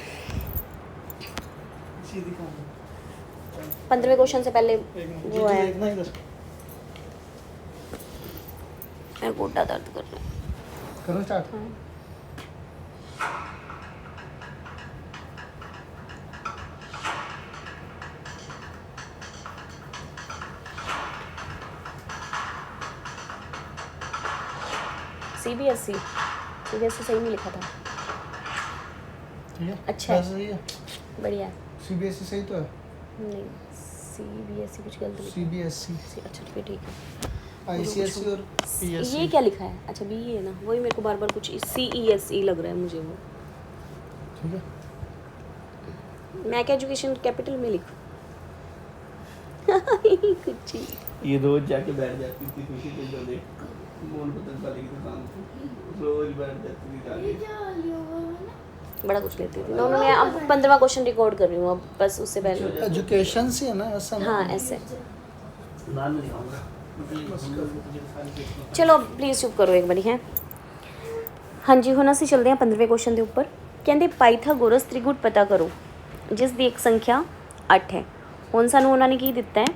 15वें क्वेश्चन से पहले वो है मेरा गोड्डा दर्द कर रहा है करो स्टार्ट सीबीएसई सही नहीं लिखा था ठीक है अच्छा है सही है बढ़िया सीबीएसई सही तो है नहीं सीबीएसई कुछ गलत लिखा सीबीएसई अच्छा ठीक है आईसीएसई और पीएसई ये क्या लिखा है अच्छा बी है ना वही मेरे को बार बार कुछ सीईएसई लग रहा है मुझे वो ठीक है मैं क्या एजुकेशन कैपिटल में लिखूं कुछ ही ये रोज जाके बैठ जाती थी खुशी के जो देख मोल बदल वाले की दुकान पे रोज बैठ जाती थी जाके बड़ा कुछ लेती थी दोनों मैं अब 15वां क्वेश्चन रिकॉर्ड कर रही हूँ अब बस उससे पहले एजुकेशन से है ना ऐसा ना? हाँ ऐसे नाम नहीं दिखाऊंगा चलो प्लीज़ चुप करो एक बारी है हाँ जी हुण असीं चलते हैं 15वें क्वेश्चन के उपर कहते पाइथागोरस त्रिगुट पता करो जिस दी एक संख्या 8 है हुण सानूं उन्होंने की दिता है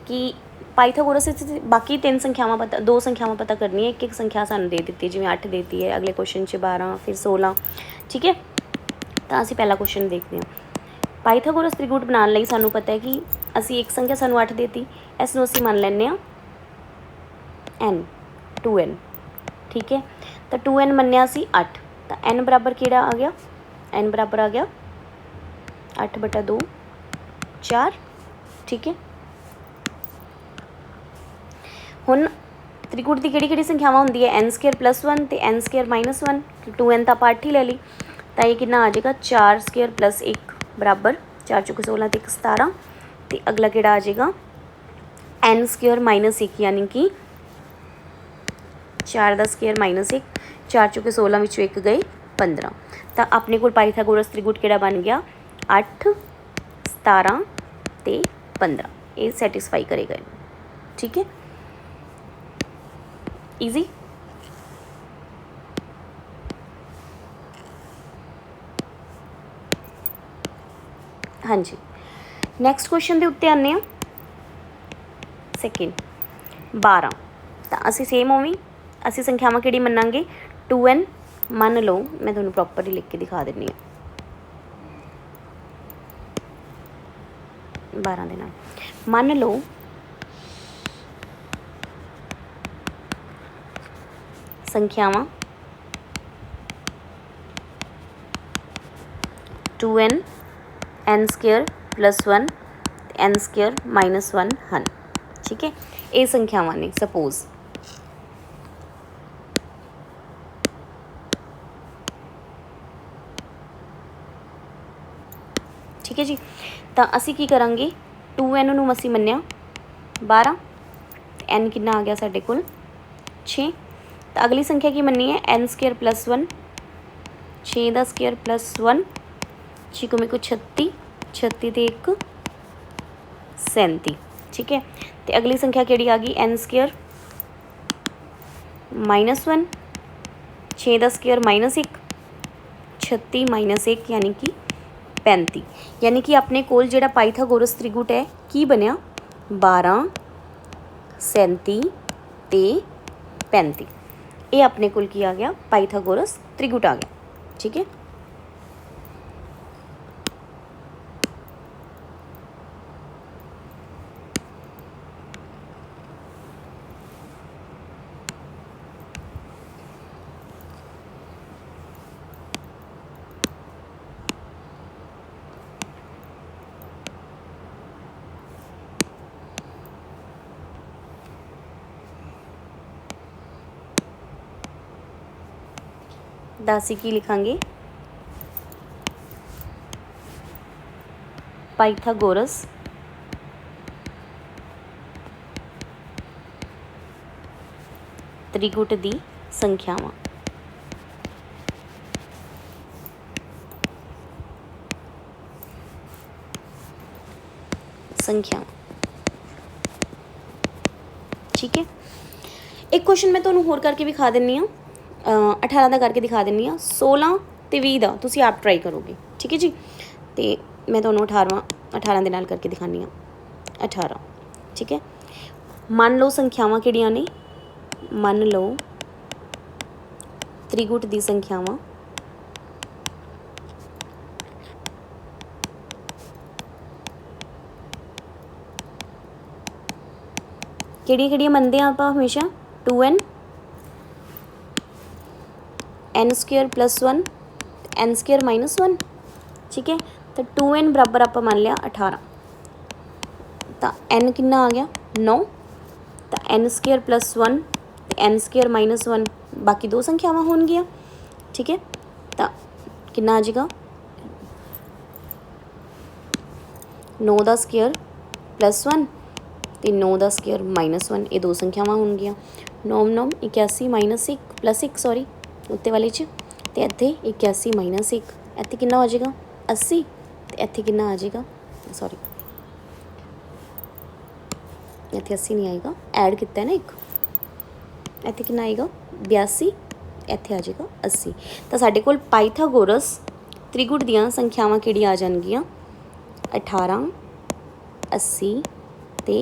कि पाइथागोरस बाकी 3 संख्यावां पता 2 संख्यावां पता करनी है एक संख्या सानूं दे दी जिवें 8 देती है अगले क्वेश्चन 12 फिर 16 ठीक है तो असीं पहला क्वेश्चन देखते हैं पाइथागोरस त्रिगुट बनाने लई सानूं पता है कि असीं एक संख्या सानूं 8 देती इसनूं असीं मान लैंदे हां n 2n ठीक है तो 2n मन्निया सी 8 तो n बराबर किहड़ा आ गया n बराबर आ गया 8/2 4 ठीक है हुण त्रिगुट की किहड़ी संख्यावां हुंदी है n स्क्वायर +1 ते n स्क्वायर -1 2n तो आप 8 ही ले ली तो ये कितना आ जाएगा 4 स्क्वायर +1 बराबर 4 चौके 16 ते 1 17 तो अगला किहड़ा आ जाएगा n स्क्वायर -1 यानी कि 4 का स्क्वायर -1 4 चौके 16 विचों 1 गए 15 तो अपने को पाइथागोरस त्रिगुट किहड़ा बन गया 8 17 ते 15 ये सैटिस्फाई करेगा ठीक है ईजी हाँ जी नैक्सट क्वेश्चन के उत्ते आने सैकेंड 12 तो असी सेम उवें असी संख्यावां किहड़ी मन्नांगे 2n मान लो मैं तुहानूं प्रॉपर लिख के दिखा दिंदी हां 12 दे नाल मान लो संख्यावां 2n n square +1 n square -1 ਹਨ। ठीक है, ये संख्यावां ने सपोज ठीक है जी। तो असी की करांगे 2n नूं असी मन्निया 12, n कितना आ गया साडे कोल 6। तो अगली संख्या की मन्नी है n स्क्वेयर +1, 6 का स्क्वेयर +1, 6 को मेरे को 36, 36 ते 1 37। ठीक है, तो अगली संख्या केड़ी आ गई n स्क्वेयर -1, 6 का स्क्वेयर -1, 36 -1 यानी कि 35। यानी कि अपने कोल जिहड़ा पाइथागोरस त्रिगुट है की बनया 12, 37 ते 35। ये अपने कोल की आ गया पाइथागोरस त्रिगुट आ गया। ठीक है, दासी की लिखांगे पाइथागोरस त्रिगुट दी संख्यावां। ठीक है, एक क्वेश्चन मैं तुहानूं होर करके विखा दिंनी हाँ, 18 का करके दिखा दिंनी हाँ, 16 ते 20 का तुसीं आप ट्राई करोगे। ठीक है जी, तो मैं तुहानूं 18 दे नाल करके दिखानी हाँ 18। ठीक है, मान लो संख्यावां किहड़ियां ने, मान लो त्रिगुट दी संख्यावां किहड़ियां मनदे आं आपां हमेशा 2n n square +1 n square -1। ठीक है, तो 2n बराबर आप मान लिया 18, तो n कितना आ गया 9, तो n स्क्वेयर +1 n स्क्वेयर -1 बाकी दो संख्यावां होणगियां। ठीक है, तो कितना आ जाएगा 9 का स्क्वेयर +1 तो 9 का स्क्वेयर -1, ये दो संख्यावां होणगियां। 9 9 81 -1 +1 सॉरी उत्ते वाले च, तो इत्थे 81 -1 इत्थे कितना हो जाएगा 80, तो इत्थे कितना आ जाएगा सॉरी इत्थे 80 नहीं आएगा, ऐड किया है ना एक, इत्थे कितना आएगा 82, इत्थे आ जाएगा 80। तो साडे कोल पाइथागोरस त्रिगुट दियां संख्यावां किहड़ियां आ जाणगियां 18, 80 ते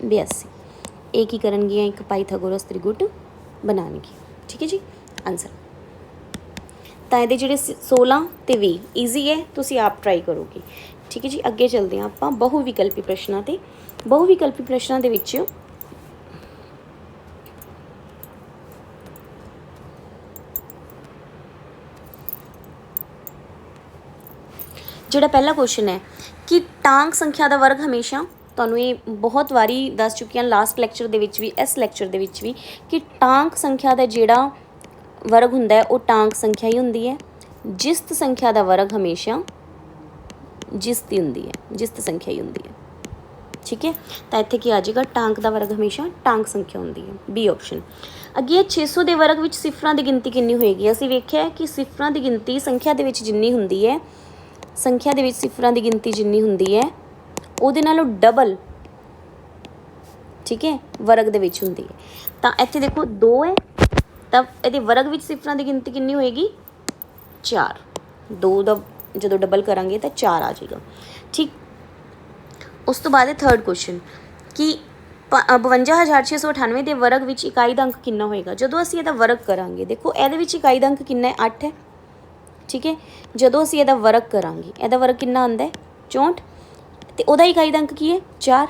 82। एक ही करनगियां एक पाइथागोरस त्रिगुट बनाणगी। ठीक है जी, आंसर तो ये जोड़े 16 ते 20 ईजी है, तुसी आप ट्राई करोगे। ठीक है जी, अगे चलते हैं आप बहुविकल्पी प्रश्नों ते। बहुविकल्पी प्रश्नों के विच जोड़ा पहला क्वेश्चन है कि टांक संख्या का वर्ग हमेशा, तुहानूं ये बहुत वारी दस चुकी हैं लास्ट लैक्चर दे विच भी इस लैक्चर दे विच भी, कि टांक संख्या का जिहड़ा वर्ग हुंदा है वो टांक संख्या ही हुंदी है। जिस्त संख्या का वर्ग हमेशा जिस्त ही हुंदी है, जिस्त संख्या ही हुंदी है। ठीक है, तो इत्थे की आ जाएगा टांक का वर्ग हमेशा टांक संख्या हुंदी है, बी ऑप्शन। अगे 600 के वर्ग विच सिफरां दी गिनती कितनी होएगी, असीं वेख्या कि सिफरां दी गिनती संख्या दे विच जिन्नी हुंदी है, संख्या दे विच सिफरां दी गिनती जिन्नी हुंदी है उहदे नालों डबल, ठीक है, वर्ग दे विच हुंदी है। तो इत्थे देखो 2 है, तब इहदे वर्ग विच सिफरां दी गिनती कितनी होएगी 4, 2 दा जदों डबल करांगे तो 4 आ जाएगा। ठीक, उस तो बाद है थर्ड क्वेश्चन कि 52,698 के वर्ग विच इकाई दा अंक कितना होएगा। जदों असीं इहदा वर्ग करांगे, देखो इहदे विच इकाई दा अंक कितना है 8 है। ठीक है, जदों असीं इहदा वर्ग करांगे, इहदा वर्ग कितना आंदा है 64, तो उहदा इकाई दा अंक की है 4,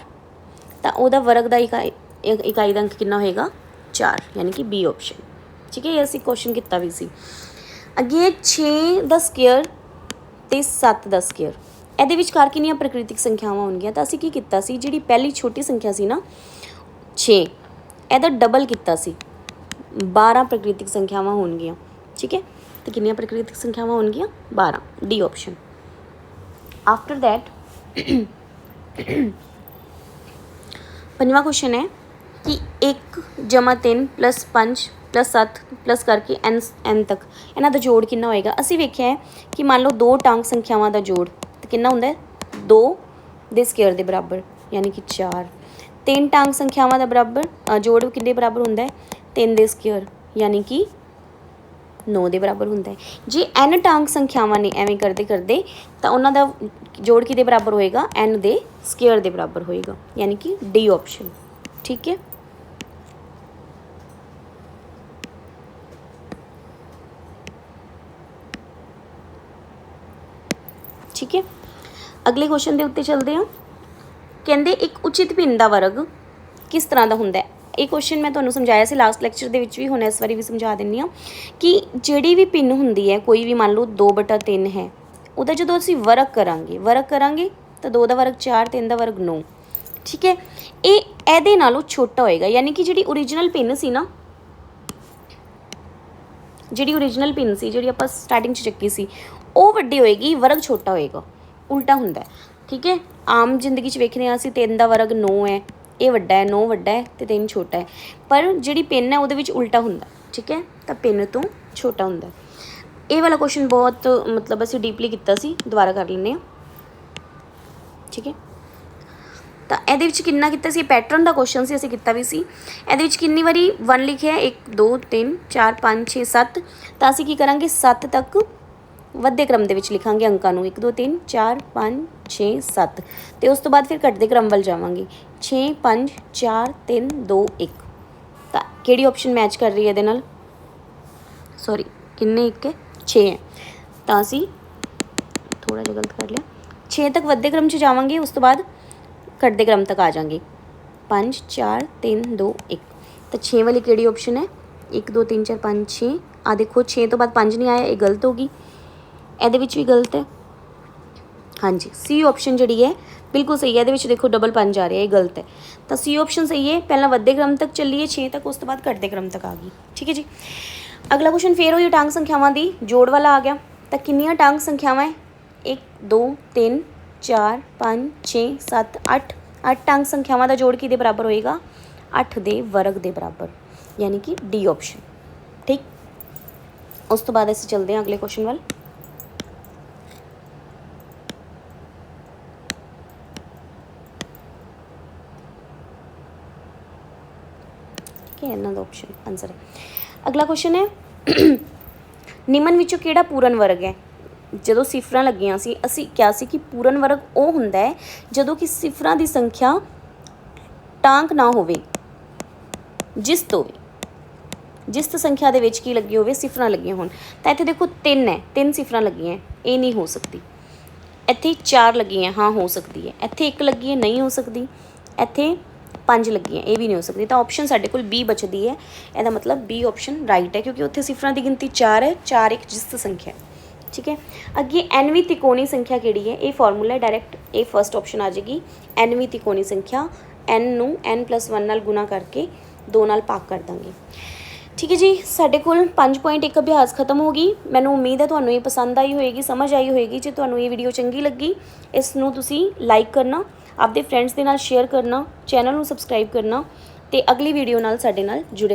तो उहदा वर्ग दा इकाई दा अंक कितना होएगा 4, यानी कि बी ऑप्शन। ठीक है, ये ਅਸੀਂ क्वेश्चन ਕੀਤਾ ਵੀ ਸੀ। ਅੱਗੇ 6 ਦਾ ਸਕੁਅਰ ਤੇ 7 ਦਾ ਸਕੁਅਰ, ਇਹਦੇ ਵਿਚਕਾਰ ਕਿੰਨੀਆਂ ਪ੍ਰਕ੍ਰਿਤਿਕ ਸੰਖਿਆਵਾਂ ਹੋਣਗੀਆਂ? ਤਾਂ ਅਸੀਂ ਕੀ ਕੀਤਾ ਸੀ, ਜਿਹੜੀ ਪਹਿਲੀ ਛੋਟੀ ਸੰਖਿਆ ਸੀ ਨਾ 6, ਇਹਦਾ ਡਬਲ ਕੀਤਾ ਸੀ, 12 ਪ੍ਰਕ੍ਰਿਤਿਕ ਸੰਖਿਆਵਾਂ ਹੋਣਗੀਆਂ। ਠੀਕ ਹੈ, ਤੇ ਕਿੰਨੀਆਂ ਪ੍ਰਕ੍ਰਿਤਿਕ ਸੰਖਿਆਵਾਂ ਹੋਣਗੀਆਂ? 12, ਡੀ ਆਪਸ਼ਨ। ਆਫਟਰ ਦੈਟ ਪੰਜਵਾਂ क्वेश्चन है कि 1 + 3 + 5 + 7 प्लस करके n तक इन्हां दा जोड़ कितना होएगा? असीं वेख्या है कि मान लो 2 टांग संख्यावां दा जोड़ तो कितना हुंदा है? 2 दे स्क्वायर दे बराबर यानी कि 4। 3 टांग संख्यावां दा बराबर जोड़ किन्ने बराबर हुंदा है? 3 दे स्क्वायर यानी कि 9 ਦੇ ਬਰਾਬਰ ਹੁੰਦਾ ਹੈ। ਜੇ n ਟਾਂਗ ਸੰਖਿਆਵਾਂ ਨੇ ਐਵੇਂ ਕਰਦੇ ਕਰਦੇ ਤਾਂ ਉਹਨਾਂ ਦਾ ਜੋੜ ਕਿਹਦੇ ਬਰਾਬਰ ਹੋਏਗਾ? n ਦੇ ਸਕੁਅਰ ਦੇ ਬਰਾਬਰ ਹੋਏਗਾ ਯਾਨੀ ਕਿ ਡੀ ਆਪਸ਼ਨ। ਠੀਕ ਹੈ, ਠੀਕ ਹੈ। ਅਗਲੇ ਕੁਐਸਚਨ ਦੇ ਉੱਤੇ ਚੱਲਦੇ ਹਾਂ। ਕਹਿੰਦੇ ਇੱਕ ਉਚਿਤ ਭਿੰਨ ਦਾ ਵਰਗ ਕਿਸ ਤਰ੍ਹਾਂ ਦਾ ਹੁੰਦਾ ਹੈ? ਇਹ ਕੁਐਸਚਨ ਮੈਂ ਤੁਹਾਨੂੰ ਸਮਝਾਇਆ ਸੀ ਲਾਸਟ ਲੈਕਚਰ ਦੇ ਵਿੱਚ ਵੀ, ਹੁਣ ਇਸ ਵਾਰੀ ਵੀ ਸਮਝਾ ਦਿੰਦੀ ਹਾਂ ਕਿ ਜਿਹੜੀ ਵੀ ਭਿੰਨ ਹੁੰਦੀ ਹੈ, ਕੋਈ ਵੀ ਮੰਨ ਲਓ 2/3 ਹੈ, ਉਹਦਾ ਜਦੋਂ ਅਸੀਂ ਵਰਗ ਕਰਾਂਗੇ ਤਾਂ 2 ਦਾ ਵਰਗ 4, 3 ਦਾ ਵਰਗ 9। ਠੀਕ ਹੈ, ਇਹ ਇਹਦੇ ਨਾਲੋਂ ਛੋਟਾ ਹੋਏਗਾ ਯਾਨੀ ਕਿ ਜਿਹੜੀ ਓਰੀਜਨਲ ਭਿੰਨ ਸੀ ਨਾ, ਜਿਹੜੀ ਆਪਾਂ ਸਟਾਰਟਿੰਗ 'ਚ ਚੱਕੀ ਸੀ, ਉਹ ਵੱਡੀ ਹੋਏਗੀ, ਵਰਗ ਛੋਟਾ ਹੋਏਗਾ। ਉਲਟਾ ਹੁੰਦਾ ਹੈ। ਠੀਕ ਹੈ, ਆਮ ਜ਼ਿੰਦਗੀ 'ਚ ਵੇਖਦੇ ਹਾਂ ਅਸੀਂ 3 ਦਾ ਵਰਗ 9 ਹੈ, ਇਹ ਵੱਡਾ ਹੈ, 9 ਵੱਡਾ ਹੈ ਤੇ 3 ਛੋਟਾ ਹੈ, ਪਰ ਜਿਹੜੀ ਪਿੰਨ ਹੈ ਉਹਦੇ ਵਿੱਚ ਉਲਟਾ ਹੁੰਦਾ। ਠੀਕ ਹੈ, ਤਾਂ ਪਿੰਨ ਤੋਂ ਛੋਟਾ ਹੁੰਦਾ। ਇਹ ਵਾਲਾ ਕੁਐਸਚਨ ਬਹੁਤ ਮਤਲਬ ਅਸੀਂ ਡੀਪਲੀ ਕੀਤਾ ਸੀ, ਦੁਬਾਰਾ ਕਰ ਲੈਂਦੇ ਹਾਂ। ਠੀਕ ਹੈ, ਤਾਂ ਇਹਦੇ ਵਿੱਚ ਕਿੰਨਾ ਕੀਤਾ ਸੀ? ਪੈਟਰਨ ਦਾ ਕੁਐਸਚਨ ਸੀ, ਅਸੀਂ ਕੀਤਾ ਵੀ ਸੀ। ਇਹਦੇ ਵਿੱਚ ਕਿੰਨੀ ਵਾਰੀ 1 ਲਿਖਿਆ? 1 2 3 4 5 6 7। ਤਾਂ ਅਸੀਂ ਕੀ ਕਰਾਂਗੇ? 7 ਤੱਕ ਵੱਧਦੇ ਕ੍ਰਮ ਦੇ ਵਿੱਚ ਲਿਖਾਂਗੇ ਅੰਕਾਂ ਨੂੰ, 1 2 3 4 5 6 7, ਤੇ ਉਸ ਤੋਂ ਬਾਅਦ ਫਿਰ ਘਟਦੇ ਕ੍ਰਮ ਵੱਲ ਜਾਵਾਂਗੇ, 6 5 4 3 2 1। ਤਾਂ ਕਿਹੜੀ ਆਪਸ਼ਨ ਮੈਚ ਕਰ ਰਹੀ ਹੈ ਇਹਦੇ ਨਾਲ? ਸੌਰੀ, ਕਿੰਨੇ 1 ਹੈ? 6 ਹੈ। ਤਾਂ ਅਸੀਂ ਥੋੜ੍ਹਾ ਜਿਹਾ ਗਲਤ ਕਰ ਲਿਆ, 6 ਤੱਕ ਵੱਧਦੇ ਕ੍ਰਮ 'ਚ ਜਾਵਾਂਗੇ, ਉਸ ਤੋਂ ਬਾਅਦ ਘਟਦੇ ਕ੍ਰਮ ਤੱਕ ਆ ਜਾਵਾਂਗੇ, 5 4 3 2 1। ਤਾਂ 6 ਵਾਲੀ ਕਿਹੜੀ ਆਪਸ਼ਨ ਹੈ? 1 2 3 4 5 6। ਆ ਦੇਖੋ 6 ਤੋਂ ਬਾਅਦ 5 ਨਹੀਂ ਆਇਆ, ਇਹ ਗਲਤ ਹੋ ਗਈ, ਇਹਦੇ ਵਿੱਚ ਵੀ ਗਲਤ ਹੈ। ਹਾਂਜੀ, ਸੀ ਆਪਸ਼ਨ ਜਿਹੜੀ ਹੈ ਬਿਲਕੁਲ ਸਹੀ ਹੈ। ਇਹਦੇ ਵਿੱਚ ਦੇਖੋ ਡਬਲ 5 ਆ ਰਿਹਾ, ਇਹ ਗਲਤ ਹੈ। ਤਾਂ ਸੀ ਆਪਸ਼ਨ ਸਹੀ ਹੈ। ਪਹਿਲਾਂ ਵੱਧਦੇ ਕ੍ਰਮ ਤੱਕ ਚੱਲੀਏ 6 ਤੱਕ, ਉਸ ਤੋਂ ਬਾਅਦ ਘਟਦੇ ਕ੍ਰਮ ਤੱਕ ਆ ਗਈ। ਠੀਕ ਹੈ ਜੀ। ਅਗਲਾ ਕੁਐਸਚਨ ਫੇਰ ਹੋਈ ਟਾਂਗ ਸੰਖਿਆਵਾਂ ਦੀ ਜੋੜ ਵਾਲਾ ਆ ਗਿਆ। ਤਾਂ ਕਿੰਨੀਆਂ ਟਾਂਗ ਸੰਖਿਆਵਾਂ ਹੈ? 1 2 3 4 5 6 7 8। 8 ਟਾਂਗ ਸੰਖਿਆਵਾਂ ਦਾ ਜੋੜ ਕਿਹਦੇ ਬਰਾਬਰ ਹੋਏਗਾ? 8 ਦੇ ਵਰਗ ਦੇ ਬਰਾਬਰ ਯਾਨੀ ਕਿ ਡੀ ਆਪਸ਼ਨ। ਠੀਕ, ਉਸ ਤੋਂ ਬਾਅਦ ਅਸੀਂ ਚੱਲਦੇ ਹਾਂ ਅਗਲੇ ਕੁਐਸਚਨ ਵੱਲ। ਇਹਨਾਂ ਦਾ ਆਪਸ਼ਨ ਆਨਸਰ ਹੈ। ਅਗਲਾ ਕੁਐਸਚਨ ਹੈ ਨਿਮਨ ਵਿੱਚੋਂ ਕਿਹੜਾ ਪੂਰਨ ਵਰਗ ਹੈ? ਜਦੋਂ ਸਿਫਰਾਂ ਲੱਗੀਆਂ ਸੀ ਅਸੀਂ ਕਿਹਾ ਸੀ ਕਿ ਪੂਰਨ ਵਰਗ ਉਹ ਹੁੰਦਾ ਹੈ ਜਦੋਂ ਕਿ ਸਿਫਰਾਂ ਦੀ ਸੰਖਿਆ ਟਾਂਕ ਨਾ ਹੋਵੇ, ਜਿਸ ਸੰਖਿਆ ਦੇ ਵਿੱਚ ਕੀ ਲੱਗੀ ਹੋਵੇ? ਸਿਫਰਾਂ ਲੱਗੀਆਂ ਹੋਣ। ਤਾਂ ਇੱਥੇ ਦੇਖੋ 3 ਹੈ, 3 ਸਿਫਰਾਂ ਲੱਗੀਆਂ, ਇਹ ਨਹੀਂ ਹੋ ਸਕਦੀ। ਇੱਥੇ 4 ਲੱਗੀਆਂ, ਹਾਂ ਹੋ ਸਕਦੀ ਹੈ। ਇੱਥੇ 1 ਲੱਗੀ ਹੈ, ਨਹੀਂ ਹੋ ਸਕਦੀ। ਇੱਥੇ 5 ਲੱਗੀਆਂ, ਇਹ ਵੀ ਨਹੀਂ ਹੋ ਸਕਦੀ। ਤਾਂ ਆਪਸ਼ਨ ਸਾਡੇ ਕੋਲ ਬੀ ਬਚਦੀ ਹੈ। ਇਹਦਾ ਮਤਲਬ ਬੀ ਆਪਸ਼ਨ ਰਾਈਟ ਹੈ, ਕਿਉਂਕਿ ਉੱਥੇ ਸਿਫਰਾਂ ਦੀ ਗਿਣਤੀ 4 ਹੈ, 4 ਇੱਕ ਜਿਸਤ ਸੰਖਿਆ। ਠੀਕ ਹੈ, ਅੱਗੇ ਐਨਵੀਂ ਤਿਕੋਣੀ ਸੰਖਿਆ ਕਿਹੜੀ ਹੈ? ਇਹ ਫਾਰਮੂਲਾ ਡਾਇਰੈਕਟ ਇਹ ਫਸਟ ਆਪਸ਼ਨ ਆ ਜਾਏਗੀ। ਐਨਵੀਂ ਤਿਕੋਣੀ ਸੰਖਿਆ, n ਨੂੰ n+1 ਨਾਲ ਗੁਣਾ ਕਰਕੇ 2 ਨਾਲ ਭਾਗ ਕਰ ਦਾਂਗੇ। ਠੀਕ ਹੈ ਜੀ, ਸਾਡੇ ਕੋਲ 5.1 ਅਭਿਆਸ ਖਤਮ ਹੋ ਗਈ। ਮੈਨੂੰ ਉਮੀਦ ਹੈ ਤੁਹਾਨੂੰ ਇਹ ਪਸੰਦ ਆਈ ਹੋਏਗੀ, ਸਮਝ ਆਈ ਹੋਏਗੀ। ਜੇ ਤੁਹਾਨੂੰ ਇਹ ਵੀਡੀਓ ਚੰਗੀ ਲੱਗੀ, ਇਸ ਨੂੰ ਤੁਸੀਂ ਲਾਈਕ ਕਰਨਾ, ਆਪਦੇ ਫਰੈਂਡਸ ਦੇ ਨਾਲ ਸ਼ੇਅਰ ਕਰਨਾ, ਚੈਨਲ ਨੂੰ ਸਬਸਕ੍ਰਾਈਬ ਕਰਨਾ, ਅਤੇ ਅਗਲੀ ਵੀਡੀਓ ਨਾਲ ਸਾਡੇ ਨਾਲ ਜੁੜੇ